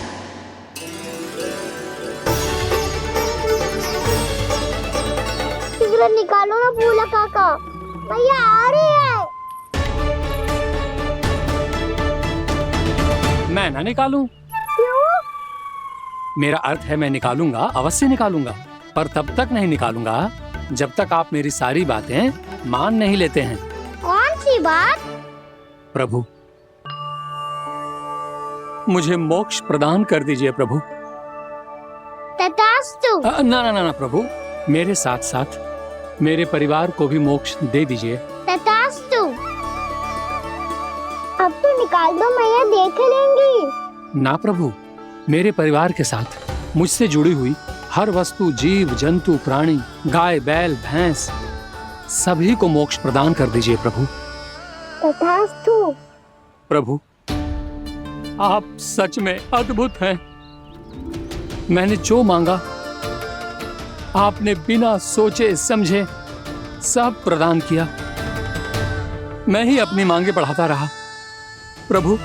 सिगरेट निकालो ना बोला काका, भैया आ रही है। मैं ना निकालूं? मेरा अर्थ है मैं निकालूंगा, अवश्य निकालूंगा, पर तब तक नहीं निकालूंगा जब तक आप मेरी सारी बातें मान नहीं लेते हैं। कौन सी बात? प्रभु मुझे मोक्ष प्रदान कर दीजिए प्रभु। तथास्तु। ना ना ना ना प्रभु, मेरे साथ साथ मेरे परिवार को भी मोक्ष दे दीजिए। तथास्तु। अब तो निकाल दो, मैया देख लेंगी। ना प्रभु, मेरे परिवार के साथ मुझसे जुड़ी हुई हर वस्तु, जीव जंतु, प्राणी, गाय बैल भैंस, सभी को मोक्ष प्रदान कर दीजिए प्रभु। तथास्तु। प्रभु आप सच में अद्भुत हैं। मैंने जो मांगा आपने बिना सोचे समझे सब प्रदान किया। मैं ही अपनी मांगे बढ़ाता रहा। प्रभु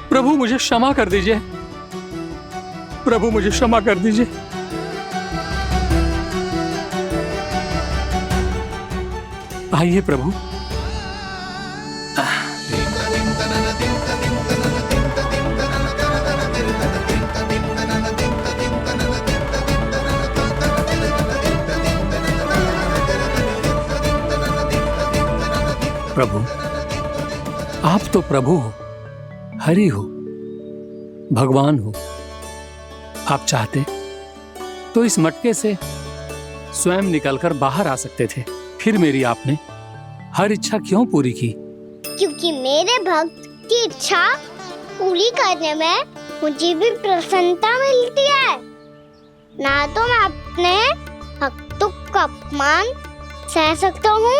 प्रभु मुझे क्षमा कर दीजिए, प्रभु मुझे क्षमा कर दीजिए। आइए प्रभु। प्रभु आप तो प्रभु हो, हरि हो, भगवान हो। आप चाहते तो इस मटके से स्वयं निकलकर बाहर आ सकते थे, फिर मेरी आपने हर इच्छा क्यों पूरी की? क्योंकि मेरे भक्त की इच्छा पूरी करने में मुझे भी प्रसन्नता मिलती है। ना तो मैं अपने भक्तों का अपमान सह सकता हूँ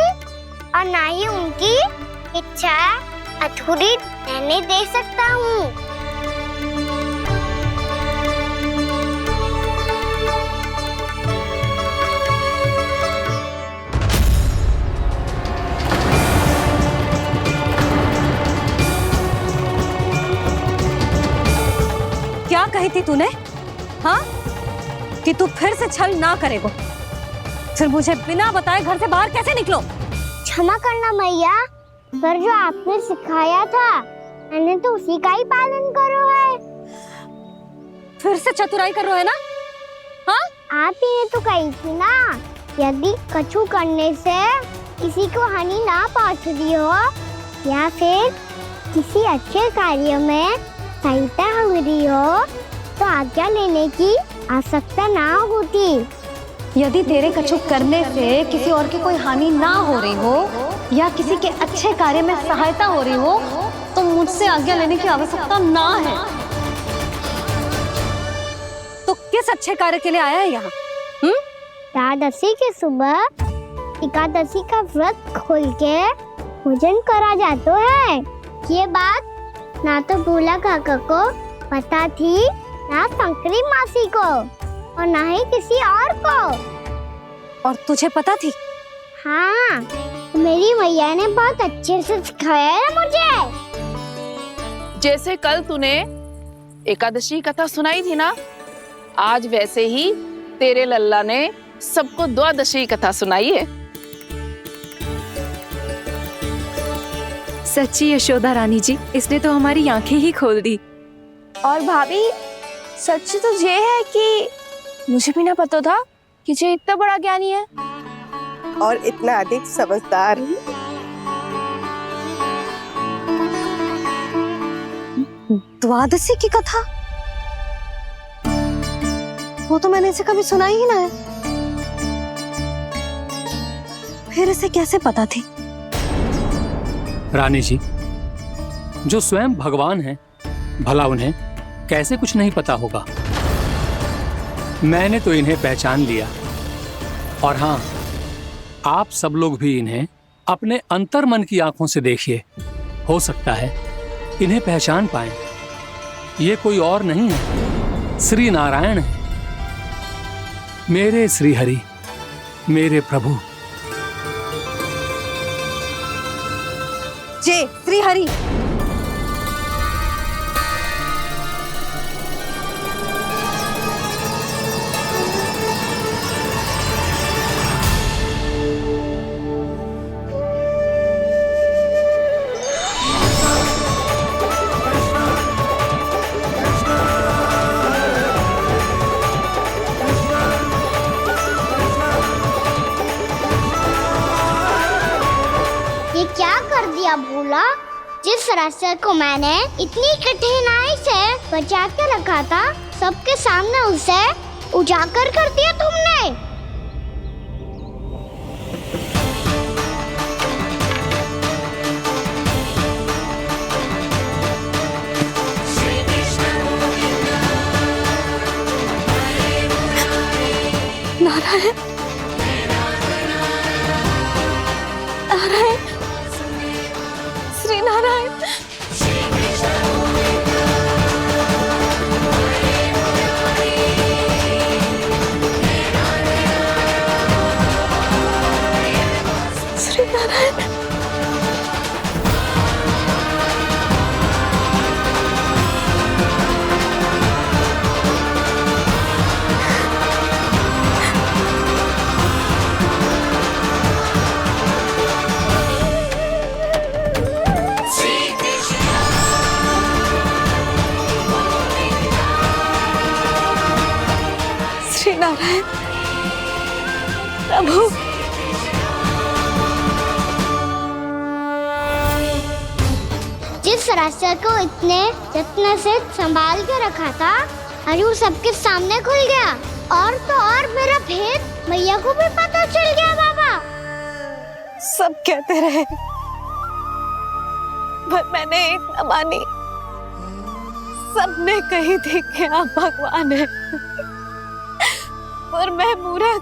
और ना ही उनकी इच्छा अधूरी रहने दे सकता हूँ। क्या कही थी तूने? हाँ, कि तू फिर से छल ना करेगा। फिर मुझे बिना बताए घर से बाहर कैसे निकलो? क्षमा करना मैया, पर जो आपने सिखाया था मैंने तो उसी का ही पालन करो है। फिर से चतुराई कर रहे हो है ना? हाँ? आप ही ने तो कही थी ना, यदि कछु करने से किसी को हानि ना पहुंचती हो या फिर किसी अच्छे कार्य में सहायता हो रही हो तो आज्ञा लेने की आवश्यकता ना होती। यदि तेरे कछु करने से किसी और की कोई हानि ना हो रही हो या किसी के अच्छे कार्य में सहायता हो रही हो तो मुझसे आज्ञा लेने की आवश्यकता ना है। तो किस अच्छे कार्य के लिए आया है यहाँ? एकादशी के सुबह एकादशी का व्रत खोल के भोजन करा जाता है। ये बात ना तो भोला काका को पता थी, ना शंकरी मासी को और ना ही किसी और को। और तुझे पता थी? हाँ, मेरी मैया ने बहुत अच्छे से सिखाया है मुझे। जैसे कल तूने एकादशी कथा सुनाई थी ना, आज वैसे ही तेरे लल्ला ने सबको द्वादशी कथा सुनाई है। सच्ची यशोदा रानी जी, इसने तो हमारी आंखें ही खोल दी। और भाभी, सच तो ये है कि मुझे भी ना पता था कि ये इतना बड़ा ज्ञानी है और इतना अधिक समझदार। द्वादशी की कथा? वो तो मैंने इसे कभी सुना ही ना है। फिर इसे कैसे पता थी? रानी जी, जो स्वयं भगवान हैं, भला उन्हें कैसे कुछ नहीं पता होगा। मैंने तो इन्हें पहचान लिया। और हाँ, आप सब लोग भी इन्हें अपने अंतर्मन की आंखों से देखिए, हो सकता है इन्हें पहचान पाएं। ये कोई और नहीं है, श्री नारायण है, मेरे श्री हरि, मेरे प्रभु। जय श्री हरि। ये क्या कर दिया भोला? जिस रास्ते को मैंने इतनी कठिनाई से बचा के रखा था, सबके सामने उसे उजागर कर दिया तुमने। नारायण, नारायण, श्री नारायण। श्री नारायण। श्री नारायण प्रभु। जिस रास्ते को इतने जत्न से संभाल के रखा था, आज वो सबके सामने खुल गया। और तो और मेरा भेद मैया को भी पता चल गया। बाबा सब कहते रहे पर मैंने एक न मानी। सबने कही थी कि आप भगवान हैं, पर मैं मूर्ख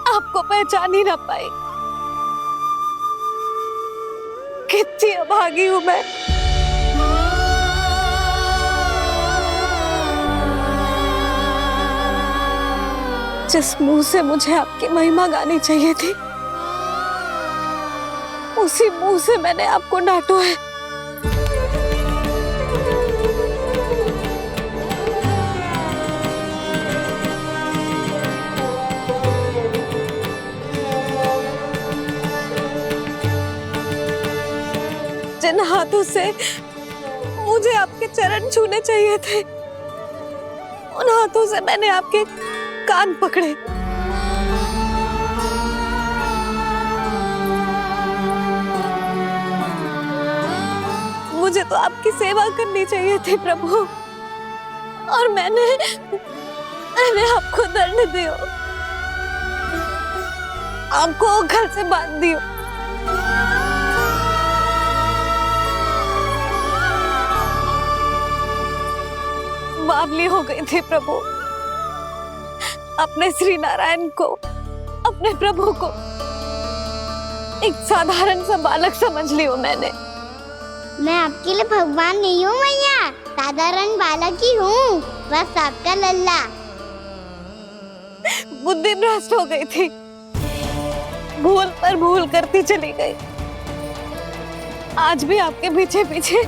आपको पहचान ही ना पाई। कितनी अभागी हूं मैं। जिस मुंह से मुझे आपकी महिमा गानी चाहिए थी, उसी मुंह से मैंने आपको डांटा है। जिन हाथों से मुझे आपके चरण छूने चाहिए थे, उन हाथों से मैंने आपके कान पकड़े। मुझे तो आपकी सेवा करनी चाहिए थी प्रभु, और मैंने आपको दंड दियो, आपको घर से बांध दियो। बावली हो गई थी प्रभु। अपने श्री नारायण को, अपने प्रभु को एक साधारण सा बालक समझ लियो मैंने। मैं आपके लिए भगवान नहीं हूँ मैया, साधारण बालक ही हूँ, बस आपका लल्ला। बुद्धि भ्रष्ट हो गई थी, भूल पर भूल करती चली गई। आज भी आपके पीछे पीछे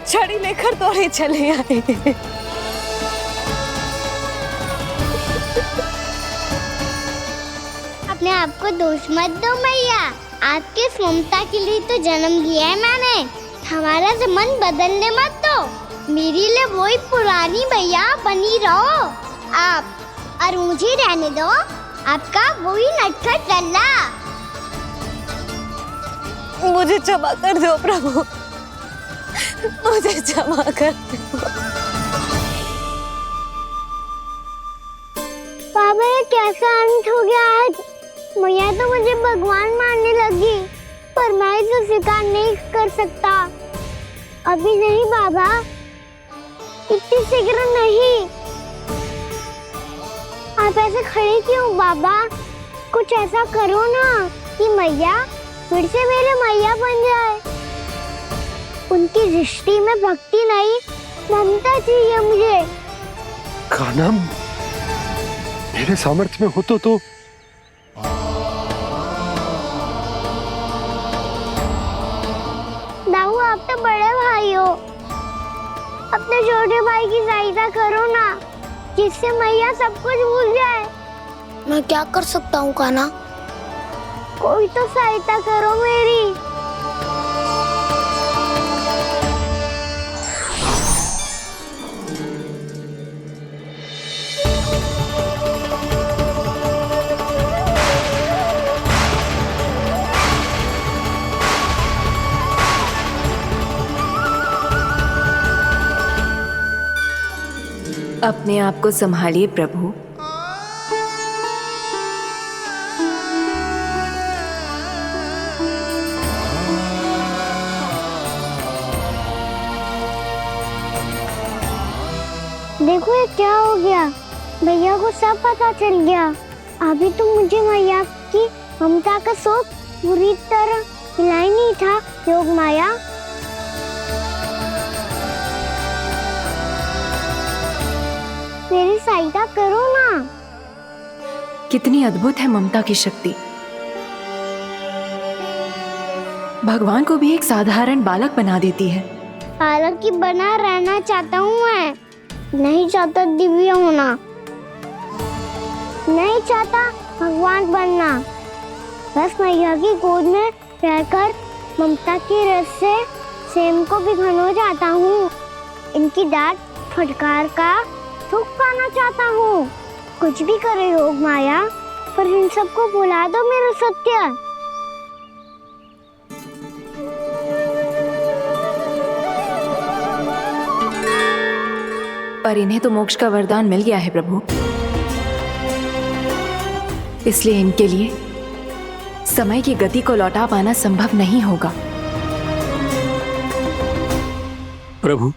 छड़ी लेकर दौड़े चले आए। अपने आप को दोष मत दो मैया, आपके ममता के लिए तो जन्म लिया है मैंने। हमारा मन बदलने मत दो, मेरे लिए वही पुरानी भैया बनी रहो आप, और मुझे रहने दो आपका वही नटखट लल्ला। मुझे क्षमा कर दो प्रभु, मुझे क्षमा कर दो। बाबा ये कैसा अंत हो गया आज? मैया तो मुझे भगवान मानने लगी, पर मैं इसे स्वीकार नहीं कर सकता। अभी नहीं बाबा, इतनी शीघ्र नहीं। आप ऐसे खड़े क्यों बाबा? कुछ ऐसा करो ना कि मैया फिर से मेरे मैया बन जाए। उनकी दृष्टि में भक्ति नहीं, ममता चाहिए मुझे। कान्हा, मेरे सामर्थ्य में हो तो दाऊ, आप तो बड़े भाई हो, अपने छोटे भाई की सहायता करो ना, जिससे मैया सब कुछ भूल जाए। मैं क्या कर सकता हूँ कान्हा? कोई तो सहायता करो मेरी। अपने आप को संभालिए प्रभु। देखो ये क्या हो गया, भैया को सब पता चल गया। अभी तो मुझे मैया की ममता का शौक पूरी तरह मिला ही नहीं था। योग माया, मेरी सहायता करो ना। कितनी अद्भुत है ममता की शक्ति। भगवान को भी एक साधारण बालक बना देती है। बालक की बना रहना चाहता हूँ मैं, नहीं चाहता दिव्य होना, नहीं चाहता भगवान बनना। बस मैया की गोद में रहकर ममता की रस से सेम को भिगोना चाहता हूँ। इनकी डांट फटकार का सुख पाना चाहता हूँ। कुछ भी करे योग माया, पर इन सबको भुला दो मेरा सत्य। पर इन्हें तो मोक्ष का वरदान मिल गया है प्रभु, इसलिए इनके लिए समय की गति को लौटा पाना संभव नहीं होगा। प्रभु,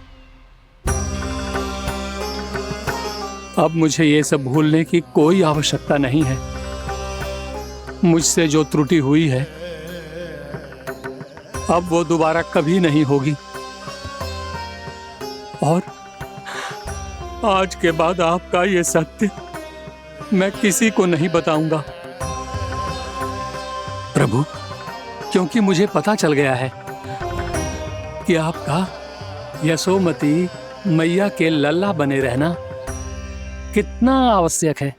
अब मुझे ये सब भूलने की कोई आवश्यकता नहीं है। मुझसे जो त्रुटि हुई है अब वो दोबारा कभी नहीं होगी, और आज के बाद आपका ये सत्य मैं किसी को नहीं बताऊंगा प्रभु, क्योंकि मुझे पता चल गया है कि आपका यशोमती मैया के लल्ला बने रहना कितना आवश्यक है।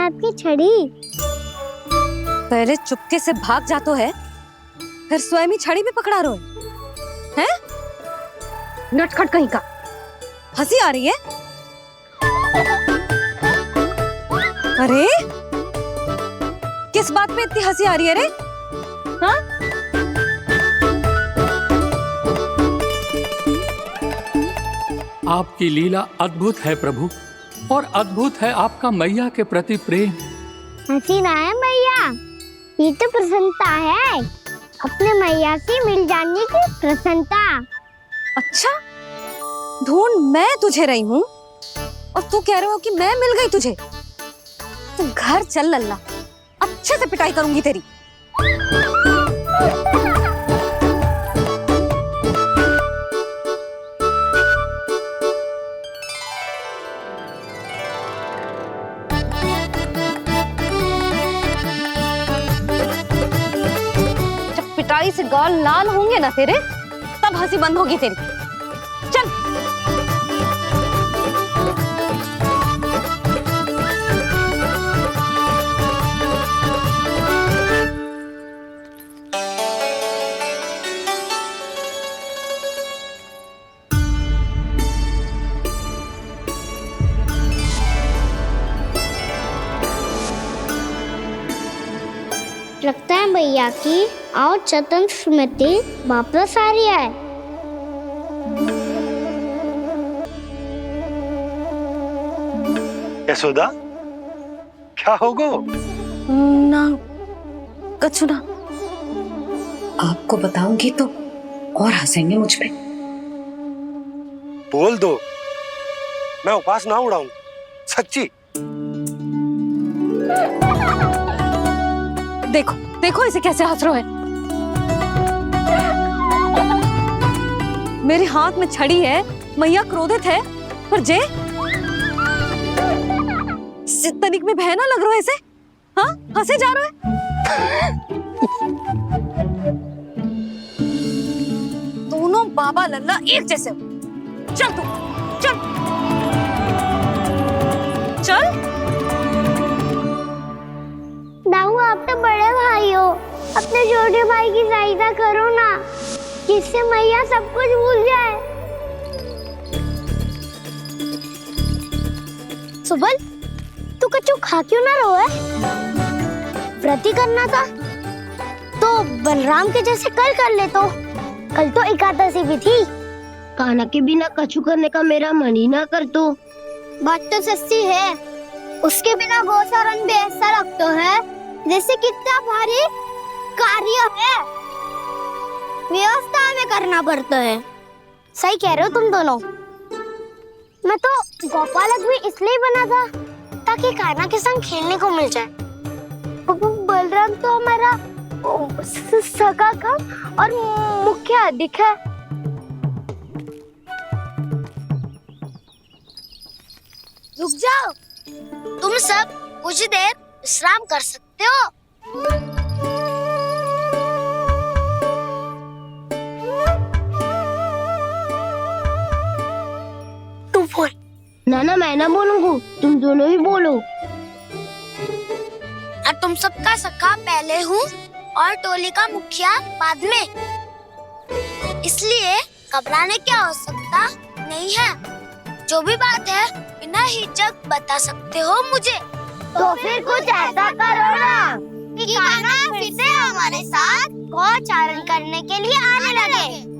आपकी छड़ी। पहले चुपके से भाग जा तो है, फिर स्वयं ही छड़ी भी पकड़ा रहे हैं? नटखट कहीं का। हंसी आ रही है? अरे किस बात पे इतनी हंसी आ रही है रे? हाँ? आपकी लीला अद्भुत है प्रभु, और अद्भुत है आपका मैया के प्रति प्रेम। हंसी ना है मैया, ये तो प्रसन्नता है, अपने मैया से मिल जाने की प्रसन्नता। अच्छा, ढूंढ मैं तुझे रही हूँ और तू कह रहे हो कि मैं मिल गई तुझे। तू घर चल लल्ला, अच्छे से पिटाई करूंगी तेरी। जब पिटाई से गाल लाल होंगे ना तेरे, तब हंसी बंद होगी तेरी। चल। लगता है भैया की और चतन स्मृति वापस आ रही है। यशोदा, क्या होगो? ना कछु ना। आपको बताऊंगी तो और हंसेंगे मुझ पे। बोल दो, मैं उपास ना उड़ाऊं, सच्ची। देखो देखो इसे कैसे हंस रहे हैं। मेरे हाथ में छड़ी है, मैया क्रोधित है, पर जे तनिक में भय ना लग रहा है ऐसे? हाँ, हंसे जा रहे हैं। दोनों बाबा लल्ला एक जैसे हो। चल तू, चल चल। दाऊ, आप तो बड़े भाई हो, अपने छोटे भाई की सहायता करो ना, जिससे मैया सब कुछ भूल जाए। सुबल, तू कच्चू खा क्यों ना रहो है? व्रत ही करना था तो बलराम के जैसे कल कर ले। तो कल तो एकादशी भी थी। खाना के बिना कछु करने का मेरा मन ही ना कर। तो बात तो सच्ची है, उसके बिना गोचारण भी ऐसा लगता है जैसे कितना भारी कार्य है, व्यवस्था में करना पड़ता है। सही कह रहे हो तुम दोनों। मैं तो गोपालक भी इसलिए बना था ताकि कान्हा के संग खेलने को मिल जाए। बलराम तो हमारा सगा काम और मुख्य अधिक है। रुक जाओ, तुम सब कुछ देर विश्राम कर सकते हो। तू बोल। ना मैं ना बोलूंगा, तुम दोनों ही बोलो। और तुम सबका सखा पहले हूँ और टोली का मुखिया बाद में, इसलिए घबराने की आवश्यकता नहीं है। जो भी बात है बिना हिचक बता सकते हो मुझे। तो फिर कुछ ऐसा करो ना कि कान्हा फिर से हमारे साथ गोचारण करने के लिए आने लगे।